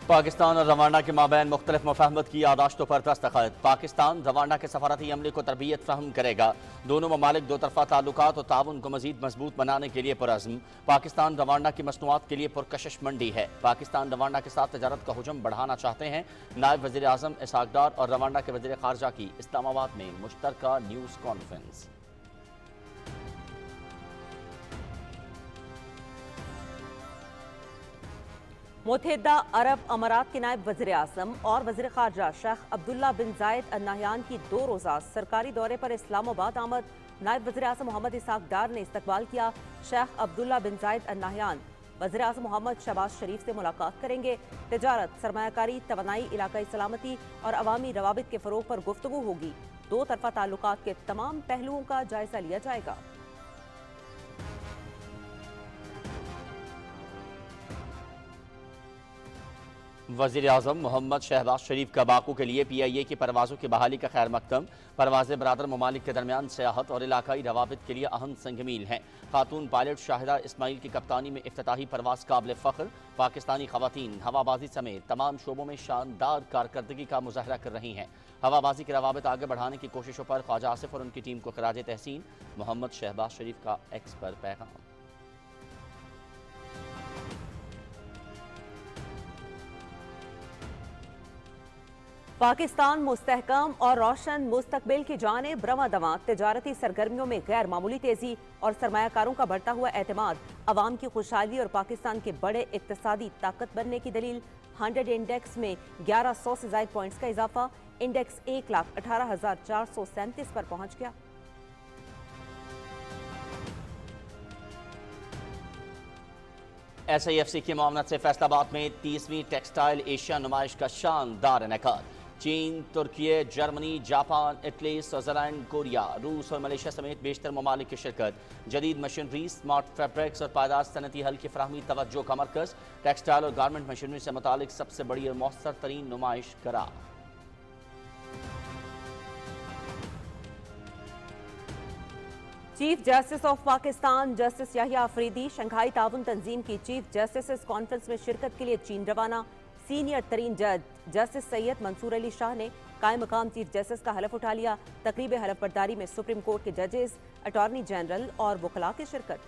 पाकिस्तान और रवांडा के माबैन मुख्तलिफ मुफाहमत की यादाश्तों पर दस्तखत। पाकिस्तान रवांडा के सफारती अमले को तरबियत फराहम करेगा। दोनों ममालिक दो तरफा ताल्लुकात और ताउन को मजीद मजबूत बनाने के लिए पुरअज़्म। पाकिस्तान रवांडा की मसनूआत के लिए पुरकशिश मंडी है। पाकिस्तान रवांडा के साथ तजारत का हुजम बढ़ाना चाहते हैं। नायब वज़ीर आज़म इसहाक डार और रवांडा के वज़ीर ख़ारजा की इस्लामाबाद में मुश्तरका न्यूज़ कॉन्फ्रेंस। मुत्तहिदा अरब अमारात के नायब वज़ीर आज़म और वज़ीर ख़ारजा शेख अब्दुल्ला बिन ज़ायद अल नहयान की 2 रोज़ा सरकारी दौरे पर इस्लामाबाद आमद। नायब वज़ीर आज़म मोहम्मद इसहाक डार ने इस्तकबाल किया। शेख अब्दुल्ला बिन ज़ायद अल नहयान वज़ीर आज़म मोहम्मद शहबाज शरीफ से मुलाकात करेंगे। तिजारत, सरमायाकारी, तवानाई, इलाकाई सलामती और अवामी रवाबित के फ़रोग़ पर गुफ्तगू होगी। दो तरफा ताल्लुकात के तमाम पहलुओं का जायजा लिया जाएगा। वज़ीर आज़म मोहम्मद शहबाज शरीफ का बाकू के लिए PIA की परवाज़ों की बहाली का खैर मकदम। परवाज़ें बरादर ममालिक के दरमियान सियाहत और इलाकाई रवाबित के लिए अहम संगमील हैं। खातून पायलट शाहिदा इस्माइल की कप्तानी में इफ्तिताही परवाज़ काबिल फ़ख्र। पाकिस्तानी ख़वातीन हवाबाजी समेत तमाम शोबों में शानदार कारकर्दगी का मुज़ाहरा कर रही हैं। हवाबाजी के रवाबित आगे बढ़ाने की कोशिशों पर ख्वाजा आसिफ और उनकी टीम को खराज तहसीन। मोहम्मद शहबाज शरीफ का एक्स पर पैगाम। पाकिस्तान मुस्तहकम और रोशन मुस्तकबिल की जानिब रवां-दवां। तिजारती सरगर्मियों में गैर मामूली तेजी और सरमायाकारों का बढ़ता हुआ एतमाद अवाम की खुशहाली और पाकिस्तान के बड़े इक्तसादी ताकत बनने की दलील। 100 इंडेक्स में 1100 से ज़ायद पॉइंट्स का इजाफा। इंडेक्स 1,18,437 पर पहुंच गया। SIFC की मामलत से फैसलाबाद में 30वीं टेक्सटाइल एशिया नुमाइश का शानदार इनेकाद। चीन, तुर्की, Germany, Japan, Italy, Switzerland, Korea, रूस और मलेशिया समेत बेशतर ममालिक की शिरकत। जदीद मशीनरी, स्मार्ट फैब्रिक्स और पायदार सनती हल की फराहमी तवज्जो का मरकज़। टेक्सटाइल और गारमेंट मशीनरी से मुतालिक सबसे बड़ी और मौसर तरीन नुमाइश करार। Chief justice of Pakistan justice Yahya Afridi Shanghai ताउन तंजीम की चीफ जस्टिस कॉन्फ्रेंस में शिरकत के लिए चीन रवाना। सीनियर तरीन जज जस्टिस सैयद मंसूर अली शाह ने कायम मकाम चीफ जस्टिस का हलफ उठा लिया। तकरीब हलफ बर्दारी में सुप्रीम कोर्ट के जजेस, अटॉर्नी जनरल और वकला की शिरकत।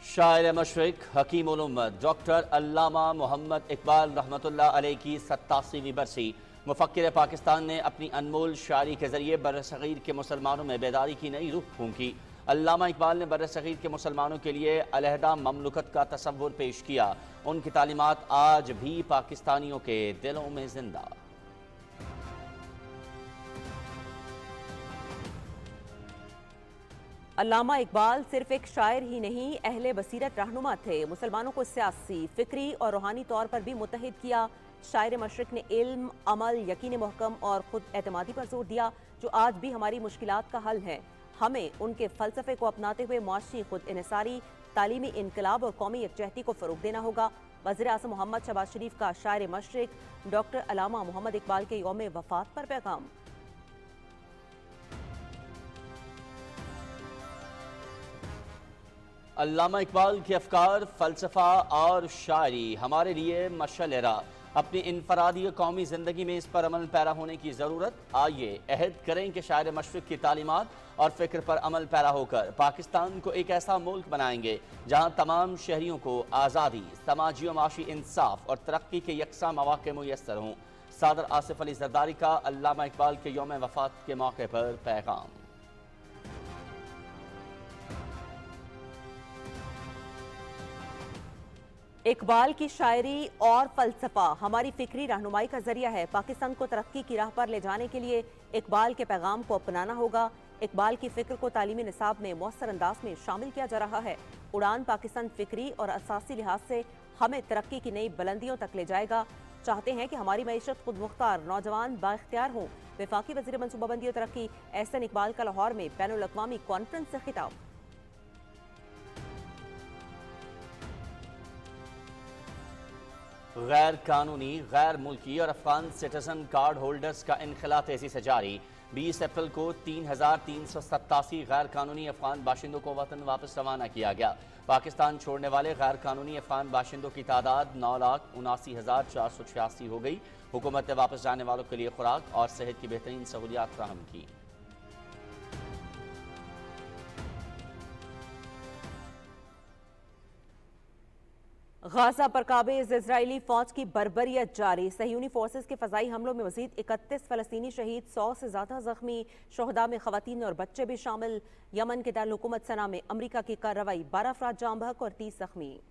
शायर मशरिक, हकीम उल उम्मत डॉक्टर अल्लामा मोहम्मद इकबाल रहमतुल्लाह अलैह की 87वीं बरसी। मुफक्किर पाकिस्तान ने अपनी अनमोल शायरी के जरिए बर्रसगीर के मुसलमानों में बेदारी की नई रुख फूंकी। अल्लामा इकबाल ने बर्रसगीर के मुसलमानों के लिए अलहदा ममलुकत का तसव्वुर पेश किया। उनकी तालीमात आज भी पाकिस्तानियों के दिलों में जिंदा। अल्लामा इकबाल सिर्फ एक शायर ही नहीं, अहले बसीरत रहनुमा थे। मुसलमानों को सियासी, फिक्री और रूहानी तौर पर भी मुत्तहिद किया। शायर मशरिक ने इल्म, अमल, यकीन महकम और खुद एतमादी पर जोर दिया, जो आज भी हमारी मुश्किलात का हल है। हमें उनके फलसफे को अपनाते हुए मुआशी खुद इनसारी, तालीमी इनकलाब और कौमी यकजहती को फ़रोग देना होगा। वज़ीर आज़म मोहम्मद शहबाज शरीफ का शायर मशरिक डॉक्टर अल्लामा मोहम्मद इकबाल के यौम वफ़ात पर पैगाम। अल्लामा इकबाल के अफकार, फ़लसफ़ा और शायरी हमारे लिए मशअल राह। अपनी इनफरादी कौमी ज़िंदगी में इस पर अमल पैरा होने की ज़रूरत। आइए अहद करें कि शायर मशरिक की तालीमात और फ़िक्र पर अमल पैरा होकर पाकिस्तान को एक ऐसा मुल्क बनाएंगे जहाँ तमाम शहरियों को आज़ादी, समाजी और माशी इंसाफ और तरक्की के यकसा मौक़े मुयस्सर हों। सादर आसिफ अली ज़रदारी का अल्लामा इकबाल के यौम वफ़ात के मौके पर पैगाम। इकबाल की शायरी और फलसफा हमारी फिक्री रहनुमाई का जरिया है। पाकिस्तान को तरक्की की राह पर ले जाने के लिए इकबाल के पैगाम को अपनाना होगा। इकबाल की फिक्र को तालीमी निसाब में मौसर अंदाज में शामिल किया जा रहा है। उड़ान पाकिस्तान फिक्री और असासी लिहाज से हमें तरक्की की नई बुलंदियों तक ले जाएगा। चाहते हैं कि हमारी मईशत खुद मुख्तार, नौजवान, बाइख्तियार हों। वफाकी वज़ीर मनसूबाबंदी और तरक्की एहसन इकबाल का लाहौर में बैनुल अक़वामी कॉन्फ्रेंस से खिताब। गैर कानूनी, गैर मुल्की और अफगान सिटीजन कार्ड होल्डर्स का इनखला तेजी से जारी। 20 अप्रैल को 3,387 गैर कानूनी अफगान बाशिंदों को वतन वापस रवाना किया गया। पाकिस्तान छोड़ने वाले गैर कानूनी अफगान बाशिंदों की तादाद 9,79,486 हो गई। हुकूमत ने वापस जाने वालों के लिए खुराक और सेहत की बेहतरीन सहूलियात फराहम की। गाजा पर काबिज इजरायली फौज की बर्बरियत जारी। सहयूनी फोर्सेस के फजाई हमलों में मजीद 31 फलस्तीनी शहीद, 100 से ज्यादा जख्मी, शोहदा में खवातीन और बच्चे भी शामिल। यमन के दारुल-हुकूमत सना में अमरीका की कार्रवाई, 12 अफराद जाम बहक और 30 जख्मी।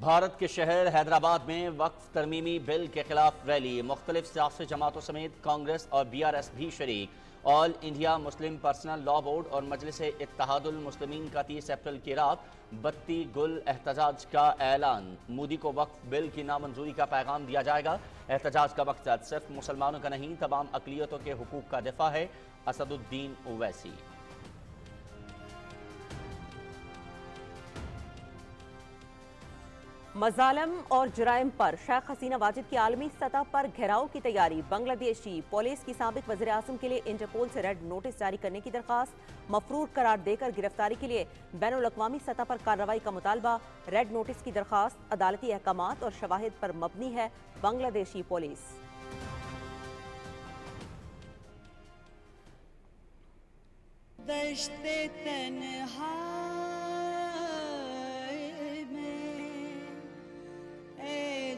भारत के शहर हैदराबाद में वक्फ तरमीमी बिल के खिलाफ रैली, मुख्तलिफ सियासी जमातों समेत कांग्रेस और BRS भी शरीक। All India Muslim personal law board और मजलिस इत्तेहादुल मुस्लिमीन का 30 अप्रैल की रात बत्ती गुल एहतजाज का ऐलान। मोदी को वक्फ बिल की नामंजूरी का पैगाम दिया जाएगा। एहतजाज का मकसद सिर्फ मुसलमानों का नहीं, तमाम अकलियतों के हुकूक का दिफा है। असदुद्दीन ओवैसी। मजालम और जराइम पर शेख हसीना वाजिद की आलमी सतह पर घेराव की तैयारी। बांग्लादेशी पुलिस की साबिक वज़ीर आज़म के लिए इंटरपोल से रेड नोटिस जारी करने की दरखास्त, मफरूर करार देकर गिरफ्तारी के लिए बैनुल-अक़वामी सतह पर कार्रवाई का मुतालबा। रेड नोटिस की दरखास्त अदालती अहकामात और शवाहिद पर मबनी है। बांग्लादेशी पुलिस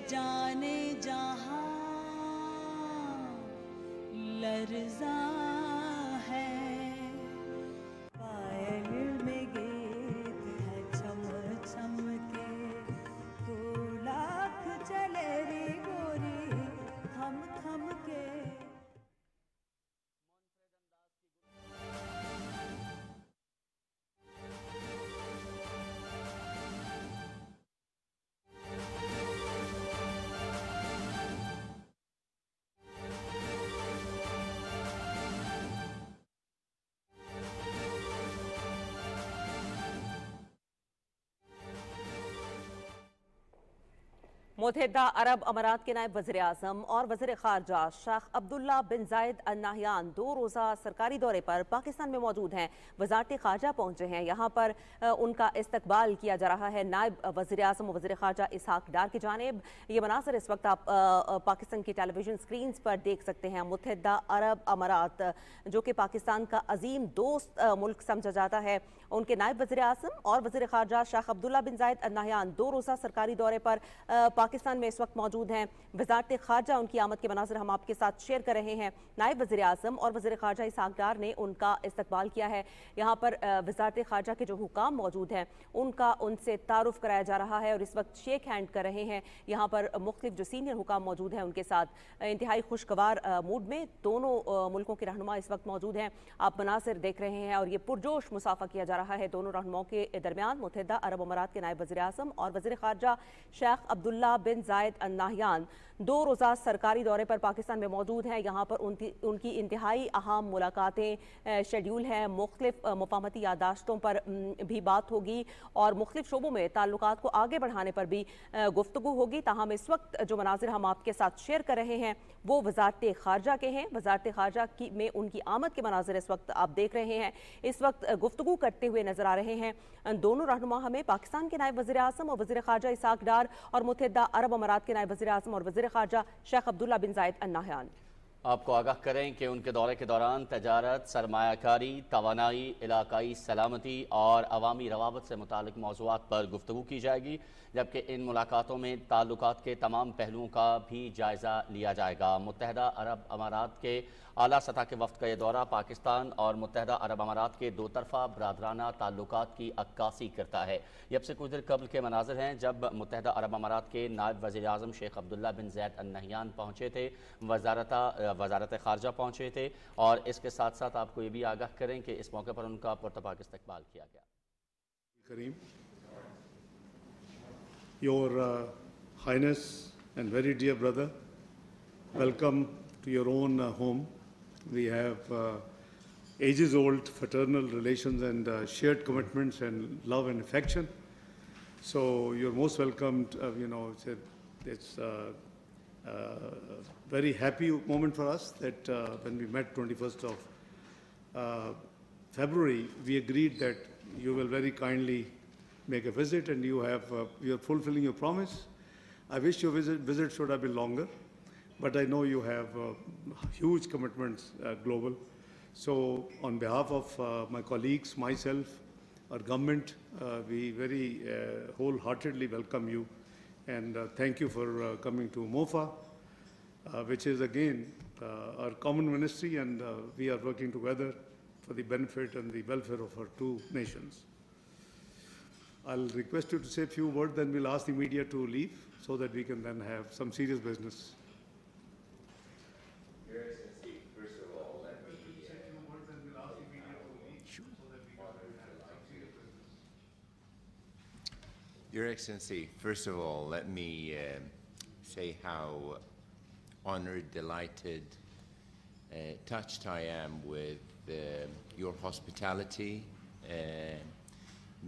जाने जहां लर्जा है, पायल में गीत है छम छम के, तू लाख चले रे गोरी थम थम के। मुत्तहिदा अरब अमारात के नायब वज़ीर आज़म और वज़ीर ख़ारजा शेख अब्दुल्ला बिन ज़ायद अल नहयान 2 रोज़ा सरकारी दौरे पर पाकिस्तान में मौजूद हैं। वज़ारत ख़ारजा पहुँचे हैं। यहाँ पर उनका इस्तकबाल किया जा रहा है। नायब वज़ीर आज़म और वज़ीर ख़ारजा इसहाक डार की जानिब। ये मनाज़र इस वक्त आप पाकिस्तान की टेलीविजन स्क्रीन पर देख सकते हैं। मुत्तहिदा अरब अमारात जो कि पाकिस्तान का अजीम दोस्त मुल्क समझा जाता है, उनके नायब वज़ीर आज़म और वज़ीर ख़ारजा शेख अब्दुल्ला बिन ज़ायद अल नहयान 2 रोज़ा सरकारी दौरे पर पाकिस्तान में इस वक्त मौजूद हैं। वज़ारत ख़ारजा उनकी आमद के मनाज़र हम आपके साथ शेयर कर रहे हैं। नायब वज़ीर आज़म और वज़ीर ख़ारजा इसहाक डार ने उनका इस्तकबाल किया है। यहाँ पर वज़ारत ख़ारजा के जो हुकाम मौजूद हैं उनका उनसे तारुफ कराया जा रहा है और इस वक्त शेक हैंड कर रहे हैं। यहाँ पर मुख्तलिफ जो सीनियर हुकाम मौजूद हैं उनके साथ इंतहाई खुशगवार मूड में दोनों मुल्कों के रहनुमा इस वक्त मौजूद हैं। आप मनासिर देख रहे हैं और ये पुरजोश मुसाफा किया जा रहा है दोनों रहनुमाओं के दरमियान। मुत्तहिदा अरब अमारात के नायब वज़ीर आज़म और वज़ीर ख़ारजा शेख अब्दुल्ला बिन ज़ायद अल नहयान 2 रोज़ा सरकारी दौरे पर पाकिस्तान में मौजूद हैं। यहाँ पर उनकी इंतहाई अहम मुलाकातें शेड्यूल हैं। मुख्तलिफ मुफाहमती यादाश्तों पर भी बात होगी और मुख्तलिफ शोबों में ताल्लुकात को आगे बढ़ाने पर भी गुफ्तगू होगी। ताहम इस वक्त जो मनाजिर हम आपके साथ शेयर कर रहे हैं वो वज़ारत ख़ारजा के हैं। वज़ारत ख़ारजा की में उनकी आमद के मनाजिर इस वक्त आप देख रहे हैं। इस वक्त गुफ्तगू करते हुए नजर आ रहे हैं दोनों रहनुमा हमें, पाकिस्तान के नायब वज़ीर आज़म और वज़ीर ख़ारजा इसहाक डार और मुत्तहिदा अरब अमारात के नायब वज़ीर आज़म और वज़ीर ख़ारजा शेख अब्दुल्ला बिन ज़ायद अल नहयान। आपको आगाह करें कि उनके दौरे के दौरान तजारत, सरमायाकारी, तवानाई, इलाकाई सलामती और अवामी रवाबत से मुतालिक मौज़ूआत पर गुफ्तगू की जाएगी, जबकि इन मुलाकातों में ताल्लुकात के तमाम पहलुओं का भी जायज़ा लिया जाएगा। मुत्तहिदा अरब अमारात के आला सतह के वफ़द का ये दौरा पाकिस्तान और मुत्तहिदा अरब अमारात के दो तरफ़ा बरादराना ताल्लुकात की अक्कासी करता है। ये अब से कुछ देर कबल के मनाज़र हैं जब मुत्तहिदा अरब अमारात के नायब वज़ीर आज़म शेख अब्दुल्ला बिन ज़ायद अल नहयान पहुँचे थे, वज़ारत ख़ारजा पहुँचे थे। और इसके साथ साथ आपको ये भी आगाह करें कि इस मौके पर उनका पुरतपाक इस्तकबाल किया गया। Kareem, Your Highness and very dear brother, welcome to your own home. We have ages-old fraternal relations and shared commitments and love and affection. So you're most welcome. It's a It's very happy moment for us that when we met 21st of February, we agreed that you will very kindly make a visit, and you are fulfilling your promise. I wish your visit should have been longer, but I know you have huge commitments global. So on behalf of my colleagues, myself, our government, we very wholeheartedly welcome you, and thank you for coming to MOFA, which is again our common ministry, and we are working together for the benefit and the welfare of our two nations. I'll request you to say a few words, then we'll ask the media to leave so that we can then have some serious business. Your Excellency, first of all, let me say a few words, and we'll ask the media to leave so that we can have some serious business. Your Excellency, first of all, let me say how honored, delighted, touched I am with your hospitality,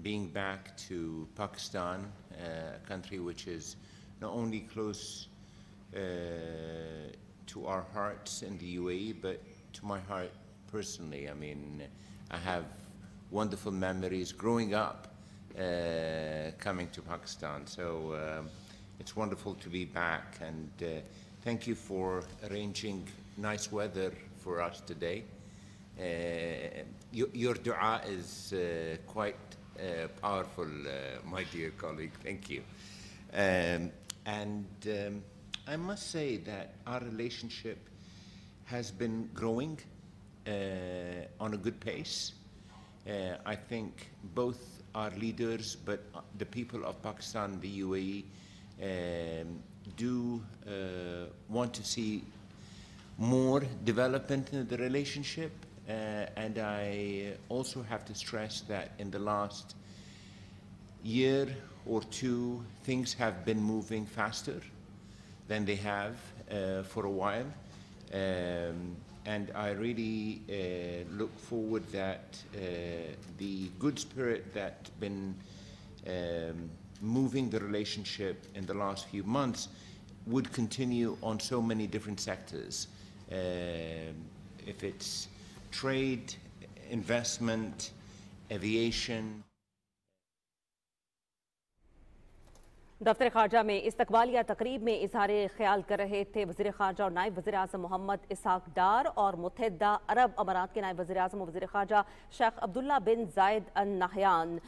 being back to Pakistan, a country which is not only close to our hearts in the UAE, but to my heart personally. I mean, I have wonderful memories growing up coming to Pakistan. So it's wonderful to be back, and thank you for arranging nice weather for us today. Your dua is quite powerful, my dear colleague. Thank you. I must say that our relationship has been growing on a good pace. I think both our leaders, but the people of Pakistan, the UAE, do want to see more development in the relationship. And I also have to stress that in the last year or two, things have been moving faster than they have for a while. And I really look forward that the good spirit that's been moving the relationship in the last few months would continue on so many different sectors. If it's trade, investment, aviation. दफ्तर खारजा में इस्तकबालिया तकरीब में इजहार ख्याल कर रहे थे वज़ीर खारजा और नायब वज़ीर आज़म मोहम्मद इसहाक डार और मुत्तहिदा अरब अमारात के नायब वज़ीर आज़म और वज़ीर खारजा शेख अब्दुल्ला बिन जायद अल नहयान।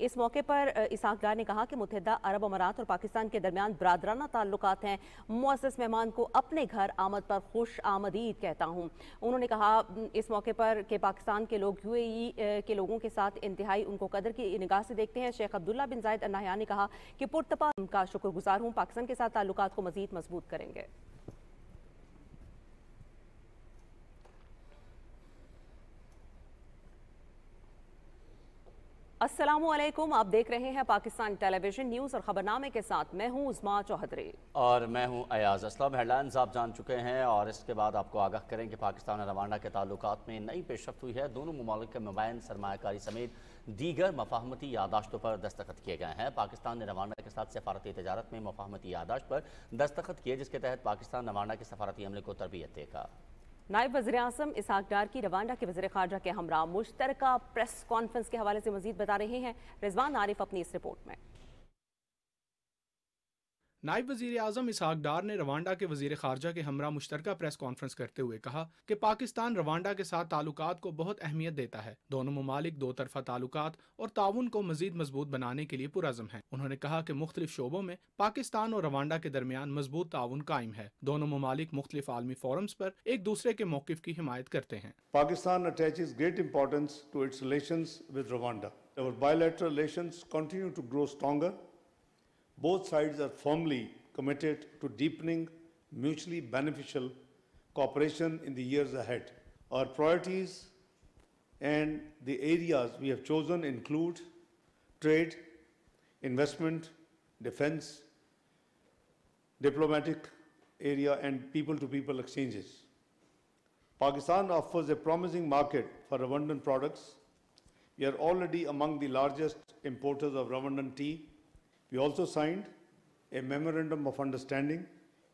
इस मौके पर इसहाक डार ने कहा कि मुत्तहिदा अरब अमारात और पाकिस्तान के दरमियान बरादराना ताल्लुकात हैं। मुअज़्ज़ज़ मेहमान को अपने घर आमद पर खुश आमदीद कहता हूँ। उन्होंने कहा इस मौके पर कि पाकिस्तान के लोग UAE के लोगों के साथ इंतहाई उनको कदर की निगाह से देखते हैं। शेख अब्दुल्ला बिन जायद अल नहयान ने कहा कि उनका शुक्रगुजार हूं, पाकिस्तान के साथ ताल्लुकात को मजीद मजबूत करेंगे। अस्सलामुअलैकुम, आप देख रहे हैं पाकिस्तान टेलीविजन न्यूज़ और खबरनामे के साथ मैं हूं उस्मा चौधरी और मैं हूं अयाज असलम। हेडलाइंस आप जान चुके हैं और इसके बाद आपको आगाह करें कि पाकिस्तान और रवांडा के ताल्लुकात में नई पेशरफ्त हुई है। दोनों ममालिक के मबैन सरमायाकारी समेत दीगर मफाहमती यादाश्तों पर दस्तखत किए गए हैं। पाकिस्तान ने रवांडा के साथ सफारती तजारत में मफाहमती यादाश्त पर दस्तखत किए, जिसके तहत पाकिस्तान रवांडा के सफारती अमले को तरबियत देगा। नायब वज़ीर आज़म इसहाक डार की रवांडा के वज़ीर खारजा के हमरा मुश्तरका प्रेस कॉन्फ्रेंस के हवाले से मजीद बता रहे हैं रिजवान आरिफ अपनी इस रिपोर्ट में। नायब वज़ीर आज़म इसहाक डार ने रवांडा के वज़ीर खारजा के हमरा मुश्तरका प्रेस कॉन्फ्रेंस करते हुए कहा कि पाकिस्तान रवांडा के साथ ताल्लुकात को बहुत अहमियत देता है। दोनों ममालिक दो तरफा ताल्लुकात और ताउन को मजीद मजबूत बनाने के लिए पुरज़म हैं। उन्होंने कहा कि मुख्तलिफ शोबों में पाकिस्तान और रवांडा के दरमियान मजबूत ताउन कायम है। दोनों ममालिक मुख्तलिफ आलमी फोरम्स पर एक दूसरे के मौक़िफ़ की हिमायत करते हैं। Pakistan attaches great importance to its relations with Rwanda. Our bilateral relations continue to grow stronger. Both sides are firmly committed to deepening mutually beneficial cooperation in the years ahead. Our priorities and the areas we have chosen include trade, investment, defense, diplomatic area, and people-to-people exchanges. Pakistan offers a promising market for Rwandan products. We are already among the largest importers of Rwandan tea. We also signed a memorandum of understanding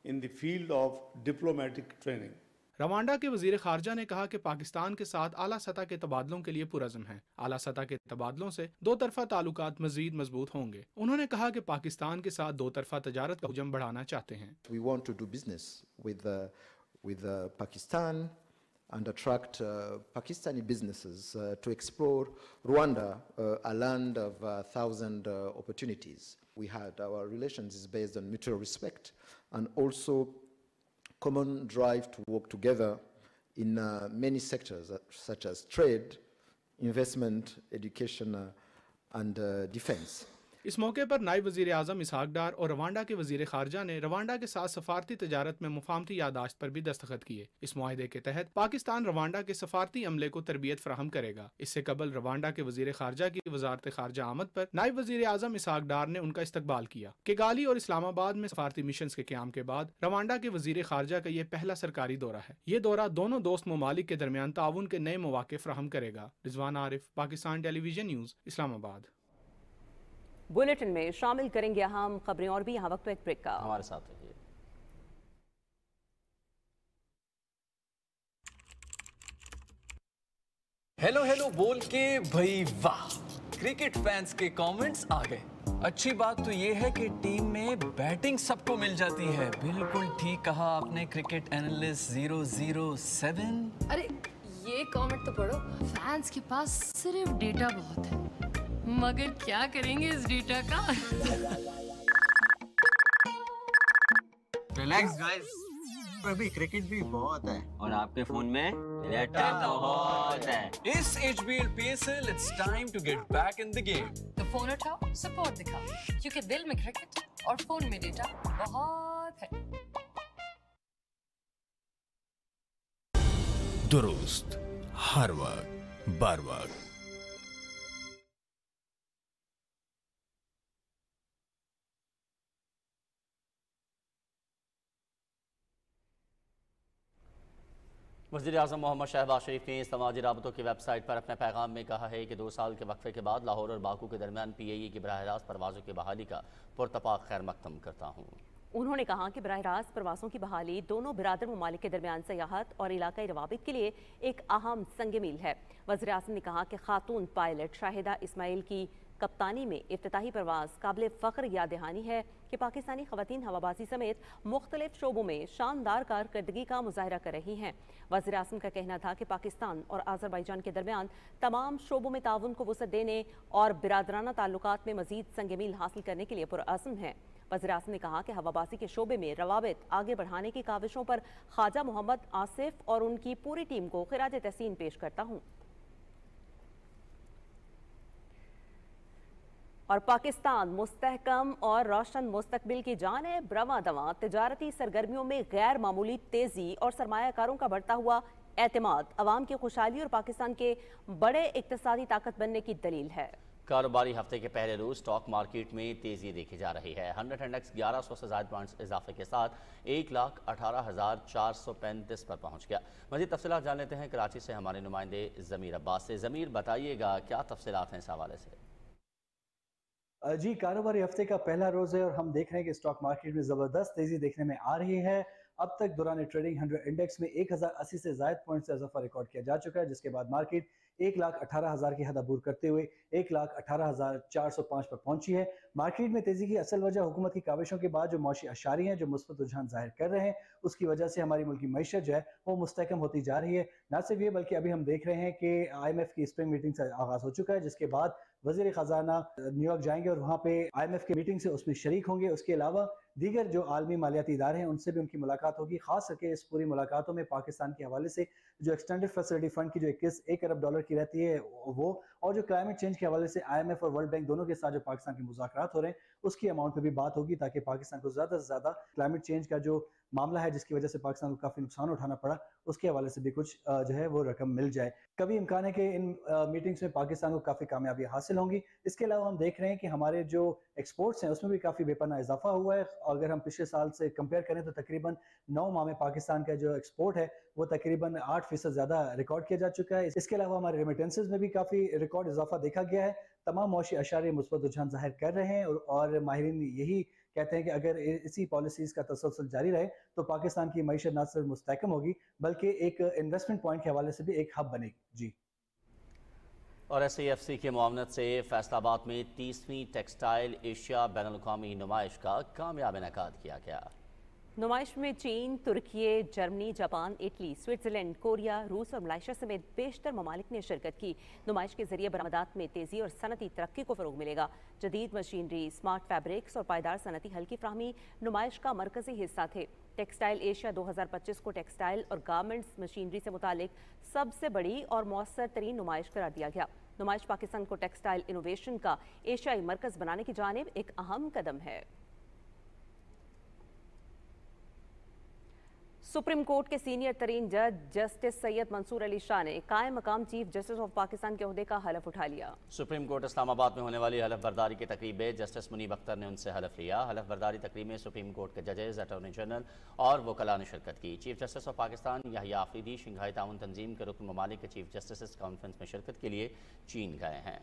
in the field of diplomatic training. Rwanda के वजीर खारजा ने कहा कि पाकिस्तान के साथ आला सतह के तबादलों के लिए पुरज़्म है। आला सतह के तबादलों से दो तरफा ताल्लुकात मजीद मजबूत होंगे। उन्होंने कहा कि पाकिस्तान के साथ दो तरफा तजारत का हुजम बढ़ाना चाहते हैं। We want to do business with Pakistan and attract Pakistani businesses to explore Rwanda, a land of 1,000 opportunities. Our relations is based on mutual respect and also common drive to work together in many sectors such as trade, investment, education and defense. इस मौके पर नायब वजीर आज़म इसहाक डार और Rwanda के वजीर खारजा ने Rwanda के साथ सफारती तजारत में मुफाहमती यादाश्त पर भी दस्तखत किए। इस मुआहदे के तहत पाकिस्तान रवांडा के सफारती अमले को तरबियत फराहम करेगा। इससे कबल रवांडा के वजीर खारजा की वजारत खारजा आमद पर नायब वजीर आज़म इसहाक डार ने उनका इस्तकबाल किया। किगाली और इस्लामाबाद में सफारती मिशन के क़याम के बाद रवांडा के वजीर खारजा का यह पहला सरकारी दौरा है। ये दौरा दोनों दोस्त ममालिक के दरमियान ताउन के नए मौके फराहम करेगा। Rizwan Arif, Pakistan television news, Islamabad. Bulletin में शामिल करेंगे अहम खबरें और भी। यहाँ वक्त एक ब्रेक का, हमारे साथ रहिए। हेलो हेलो बोल के भाई वाह, क्रिकेट फैंस के कमेंट्स आ गए। अच्छी बात तो ये है कि टीम में बैटिंग सबको मिल जाती है। बिल्कुल ठीक कहा आपने क्रिकेट एनालिस्ट 007। अरे ये कमेंट तो पढ़ो, फैंस के पास सिर्फ डेटा बहुत है, मगर क्या करेंगे इस डेटा का। रिलैक्स गाइस, अभी क्रिकेट भी बहुत है और आपके फोन में डेटा बहुत है। इस HBL PSL it's time to get back in the game। तो फोन उठाओ, सपोर्ट दिखाओ, क्योंकि दिल में क्रिकेट और फोन में डेटा बहुत है। दुरुस्त, हर वक्त, बर वक्त। वज़ीर-ए-आज़म मोहम्मद शहबाज शरीफ ने समाजी राबतों की वेबसाइट पर अपने पैगाम में कहा है कि 2 साल के वक्फे के बाद लाहौर और बाकू के दरमियान PIE की बराह रास्त परवाज़ों की बहाली का पुरतपाक खैर मकदम करता हूँ। उन्होंने कहा कि बराह रास्त प्रवासों की बहाली दोनों बिरादर ममालिक के दरमियान सयाहत और इलाकाई रवाबित के लिए एक अहम संग मील है। वज़ीर-ए-आज़म ने कहा कि खातून पायलट शाहिदा इस्माइल की कप्तानी में इफ्तिताही परवाज़ काबिल फ़ख्र याद दहानी है कि पाकिस्तानी ख़वातीन हवाबाजी समेत मुख्तलिफ शोबों में शानदार कारकर्दगी का मुजाहरा कर रही हैं। वज़ीर-ए-आज़म का कहना था कि पाकिस्तान और आज़रबाईजान के दरमियान तमाम शोबों में ताउन को वसअत देने और बिरादराना ताल्लुकात में मज़ीद संग-मील हासिल करने के लिए पुरअज़्म है। वज़ीर-ए-आज़म ने कहा कि हवाबाजी के शोबे में रवाबित आगे बढ़ाने की काविशों पर ख्वाजा मोहम्मद आसिफ और उनकी पूरी टीम को खिराज तहसीन पेश करता हूँ। और पाकिस्तान मुस्तहकम और रोशन मुस्तकबिल की जानिब रवां-दवां तिजारती सरगर्मियों में गैर मामूली तेजी और सरमायाकारों का बढ़ता हुआ एतमाद अवाम की खुशहाली और पाकिस्तान के बड़े इक्तिसादी ताकत बनने की दलील है। कारोबारी हफ्ते के पहले रोज स्टॉक मार्केट में तेजी देखी जा रही है। 100 इंडेक्स 1100 से ज़ायद पॉइंट्स इजाफे के साथ 1,18,435 पर पहुंच गया। मज़ीद तफसीलात जान लेते हैं कराची से हमारे नुमाइंदे ज़मीर अब्बास से। ज़मीर, बताइएगा क्या तफसीलात हैं इस हवाले से? जी, कारोबारी हफ्ते का पहला रोज है और हम देख रहे हैं कि स्टॉक मार्केट में ज़बरदस्त तेजी देखने में आ रही है। अब तक दौरान ट्रेडिंग 100 इंडेक्स में 1080 से ज़ायद पॉइंट से इजाफा रिकॉर्ड किया जा चुका है, जिसके बाद मार्केट 1,18,000 की हद अबूर करते हुए 1,18,405 पर पहुंची है। मार्केट में तेजी की असल वजह हुकूमत की काविशों के बाद जो मौशी अशारी हैं जो मुस्बत रुझान जाहिर कर रहे हैं, उसकी वजह से हमारी मुल्की मईशत जो है वो मुस्तहकम होती जा रही है। न सिर्फ ये बल्कि अभी हम देख रहे हैं कि IMF की स्प्रिंग मीटिंग से आगाज हो चुका है, जिसके बाद वज़ीर ख़जाना न्यूयॉर्क जाएंगे और वहाँ पे IMF की मीटिंग से उसमें शरीक होंगे। उसके अलावा दीगर जो आलमी मालियाती इदारे हैं उनसे भी उनकी मुलाकात होगी। खास करके इस पूरी मुलाकातों में पाकिस्तान के हवाले से जो एक्सटेंडेड फैसिलिटी फंड की जो 1 अरब डॉलर की रहती है वो, और जो क्लाइमेट चेंज के हवाले से IMF और वर्ल्ड बैंक दोनों के साथ जो पाकिस्तान के मुज़ाकरात हो रहे हैं उसकी अमाउंट पर भी बात होगी, ताकि पाकिस्तान को ज़्यादा से ज़्यादा क्लाइमेट चेंज का जो मामला है जिसकी वजह से पाकिस्तान को काफ़ी नुकसान उठाना पड़ा, उसके हवाले से भी कुछ जो है वो रकम मिल जाए। कभी इम्कान है कि इन मीटिंग्स में पाकिस्तान को काफ़ी कामयाबी हासिल होंगी। इसके अलावा हम देख रहे हैं कि हमारे जो एक्सपोर्ट्स हैं उसमें भी काफ़ी बेपनाह इजाफा हुआ है। अगर हम पिछले साल से कंपेयर करें तो तकरीबन 9 माह में पाकिस्तान का जो एक्सपोर्ट है वो तकरीबन 8% ज़्यादा रिकॉर्ड किया जा चुका है। इसके अलावा हमारे रेमिटेंसेज में भी काफ़ी रिकॉर्ड इजाफा देखा गया है। तमाम मौशी अशारे मुस्बत रुझान जाहिर कर रहे हैं और माहिरीन यही कहते हैं कि अगर इसी पॉलिसीज़ का तसलसल जारी रहे तो पाकिस्तान की मईशत न सिर्फ मुस्तहकम होगी बल्कि एक इन्वेस्टमेंट पॉइंट के हवाले से भी एक हब बनेगी। जी। और SAFC की मुआवनत से फैसलाबाद में 30वीं टेक्सटाइल एशिया बैनुल-अक़वामी नुमाइश का कामयाब इनेकाद किया गया। नुमाइश में चीन, तुर्की, Germany, Japan, Italy, Switzerland, Korea, रूस और मलेशिया समेत बेशतर ममालिक ने शिरकत की। नुमाइश के जरिए बरामदात में तेजी और सनती तरक्की को फ़रोग मिलेगा। जदीद मशीनरी, स्मार्ट फैब्रिक्स और पायदार सनती हल की फ्राहमी नुमाइश का मरकजी हिस्सा थे। टेक्सटाइल एशिया 2025 को टेक्सटाइल और गारमेंट्स मशीनरी से मुतालिक सबसे बड़ी और मौसर तरीन नुमाइश करार दिया गया। नुमाइश पाकिस्तान को टेक्सटाइल इनोवेशन का एशियाई मरकज बनाने की जानिब एक अहम कदम है। सुप्रीम कोर्ट के सीनियर तरीन जज जस्टिस सैयद मंसूर अली शाह ने कायम मकाम चीफ जस्टिस ऑफ पाकिस्तान के ओहदे का हलफ उठा लिया। सुप्रीम कोर्ट इस्लामाबाद में होने वाली हलफ बर्दारी की तकरीब में जस्टिस मुनीब अख्तर ने उनसे हलफ लिया। हलफ बर्दारी तकरीब में सुप्रीम कोर्ट के जजेस, अटॉर्नी जनरल और वकला ने शिरकत की। Chief justice of Pakistan Yahya Afridi Shanghai ताउन तंजीम के रुकन ममालिक के चीफ जस्टिस कॉन्फ्रेंस में शिरकत के लिए चीन गए हैं।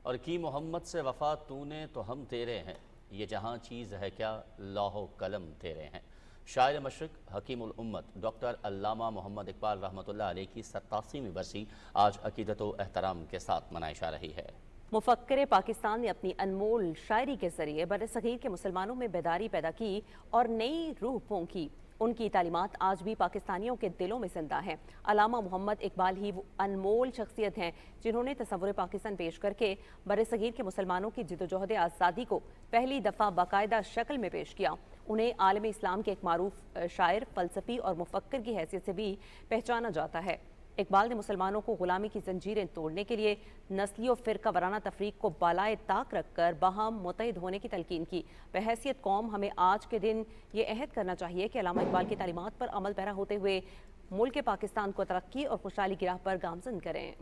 और की मोहम्मद से वफा तूने तो हम तेरे हैं, ये जहाँ चीज़ है क्या लौहो कलम तेरे हैं। शायर मशरिक हकीमुल उम्मत डॉक्टर अल्लामा मोहम्मद इकबाल रहमतुल्लाह अलैह की 87वीं बरसी आज अकीदत व एहतराम के साथ मनाई जा रही है। मुफक्किर पाकिस्तान ने अपनी अनमोल शायरी के जरिए बरसगीर के मुसलमानों में बेदारी पैदा की और नई रूह फूंकी। उनकी तालीमात आज भी पाकिस्तानियों के दिलों में जिंदा हैं। अल्लामा मोहम्मद इकबाल ही वो अनमोल शख्सियत हैं जिन्होंने तसव्वुर पाकिस्तान पेश करके बरसगीर के मुसलमानों की जिद्दोजहद आज़ादी को पहली दफ़ा बाकायदा शक्ल में पेश किया। उन्हें आलम इस्लाम के एक मारूफ शायर, फ़लसफ़ी और मुफक्किर की हैसियत से भी पहचाना जाता है। इकबाल ने मुसलमानों को गुलामी की जंजीरें तोड़ने के लिए नस्ली और फ़िरका वराना तफरीक को बालाए ताक रखकर बाहम मुत्तहिद होने की तलकीन की। बहैसियत कौम हमें आज के दिन ये अहद करना चाहिए कि अल्लामा इकबाल की तालीमात पर अमल पैरा होते हुए मुल्क पाकिस्तान को तरक्की और खुशहाली की राह पर गामजन करें।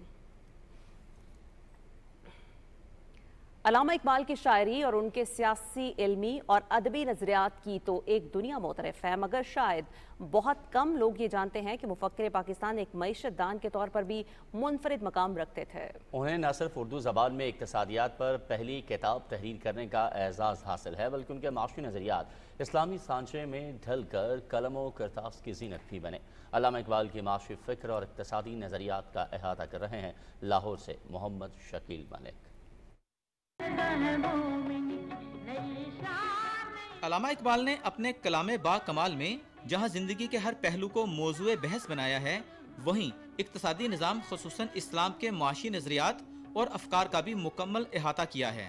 अल्लामा इकबाल की शायरी और उनके सियासी, इल्मी और अदबी नज़रियात की तो एक दुनिया मोतरफ़ है, मगर शायद बहुत कम लोग ये जानते हैं कि मुफक्किर पाकिस्तान एक मईशत दान के तौर पर भी मुनफरिद मकाम रखते थे। उन्हें न सिर्फ उर्दू ज़बान में इक्तिसादियात पर पहली किताब तहरीर करने का एजाज़ हासिल है, बल्कि उनके माशी नज़रियात इस्लामी सांचे में ढल कर कलम व करतास की जीनत भी बने। अल्लामा इकबाल की माशी फ़िक्र और इक्तिसादी नज़रियात का अहाता कर रहे हैं लाहौर से मोहम्मद शकील मलिक। अल्लामा इकबाल ने अपने कलामे बा कमाल में जहां जिंदगी के हर पहलू को मौजूए बहस बनाया है, वहीं इक्तिसादी निज़ाम खुसूसन इस्लाम के माशी नज़रियात और अफकार का भी मुकम्मल अहाता किया है।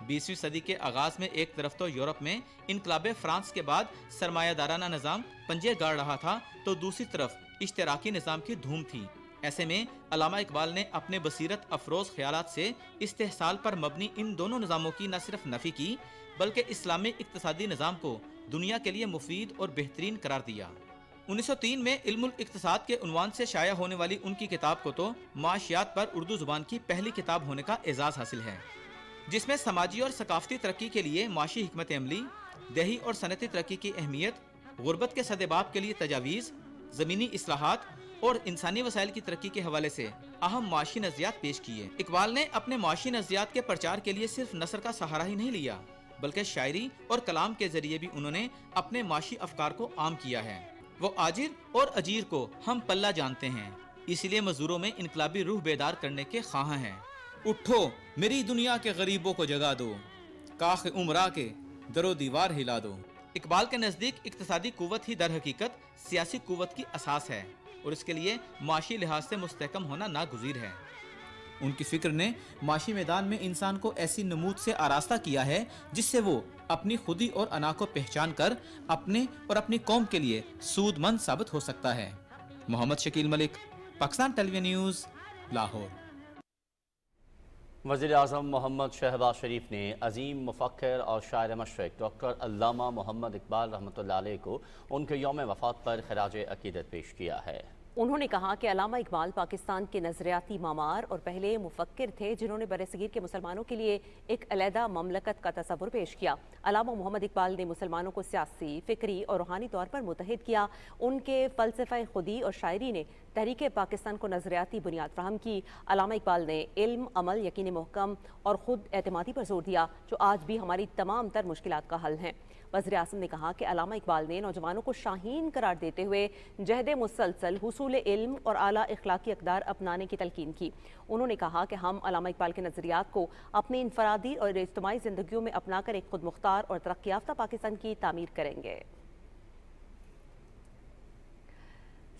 20वीं सदी के आगाज में एक तरफ तो यूरोप में इनकलाब फ्रांस के बाद सरमायादाराना निज़ाम पंजे गाड़ रहा था, तो दूसरी तरफ इश्तराकी निज़ाम की धूम थी। ऐसे में अल्लामा इकबाल ने अपने बसीरत अफरोज ख्यालात से इस्तेहसाल पर मबनी इन दोनों निज़ामों की न सिर्फ नफ़ी की, बल्कि इस्लामी इक्तिसादी निज़ाम को दुनिया के लिए मुफीद और बेहतरीन करार दिया। 1903 में इल्मुल इक्तिसाद के उन्वान से शाया होने वाली उनकी किताब को तो माशियात पर उर्दू ज़ुबान की पहली किताब होने का एजाज़ हासिल है, जिसमें समाजी और सकाफती तरक्की के लिए माशी हिकमत अमली, देही और सनती तरक्की की अहमियत, गुर्बत के सदेबाब के लिए तजावीज़, ज़मीनी इस्लाहात और इंसानी वसाइल की तरक्की के हवाले से अहम माशी नज़रियात पेश किए। इकबाल ने अपने माशी नज़रियात के प्रचार के लिए सिर्फ नसर का सहारा ही नहीं लिया, बल्कि शायरी और कलाम के जरिए भी उन्होंने अपने माशी अफकार को आम किया है। वो आजिर और अजीर को हम पल्ला जानते हैं, इसलिए मजदूरों में इनकलाबी रूह बेदार करने के ख्वाह हैं। उठो मेरी दुनिया के गरीबों को जगा दो, काख उमरा के दरो दीवार हिला दो। इकबाल के नज़दीक इक्तिसादी कुव्वत ही दर हकीकत सियासी कुव्वत की असास है और इसके लिए माशी लिहाज से मुस्तहकम होना नागुज़ीर है। उनकी फिक्र ने माशी मैदान में इंसान को ऐसी नमूद से आरास्ता किया है जिससे वो अपनी खुदी और अना को पहचान कर अपने और अपनी कौम के लिए सूदमंद साबित हो सकता है। Mohammad Shakeel Malik, Pakistan television news, Lahore. वज़ीर आज़म मोहम्मद शहबाज शरीफ ने अजीम मुफक्किर और शायर मशरिक डॉक्टर अल्लामा मोहम्मद इकबाल रहमतुल्लाह अलैह को उनके यौम वफ़ात पर खराज अक़ीदत पेश किया है। उन्होंने कहा कि अल्लामा इकबाल पाकिस्तान के नज़रियाती मामार और पहले मुफक्किर थे जिन्होंने बरसगीर के मुसलमानों के लिए एक अलहदा ममलकत का तसव्वुर पेश किया। अल्लामा मोहम्मद इकबाल ने मुसलमानों को सियासी, फ़िक्री और रूहानी तौर पर मुत्तहिद किया। उनके फ़लसफ़ा खुदी और शायरी ने तहरीक पाकिस्तान को नजरियाती बुनियाद फराहम की। अल्लामा इकबाल ने इल्म, अमल, यकीनी मुहकम और खुद एतमादी पर जोर दिया, जो आज भी हमारी तमाम तर मुश्किलात का हल हैं। वज़ीर आज़म ने कहा कि अल्लामा इकबाल ने नौजवानों को शाहीन करार देते हुए जहद मुसलसल हुसूल इल्म और आला इखलाकी अक़दार अपनाने की तलकीन की। उन्होंने कहा कि हम अल्लामा इकबाल के नज़रियात को अपनी इनफरादी और इज्तिमाई ज़िंदगियों में अपनाकर एक खुद मुख्तार और तरक्की याफ्ता पाकिस्तान की तामीर करेंगे।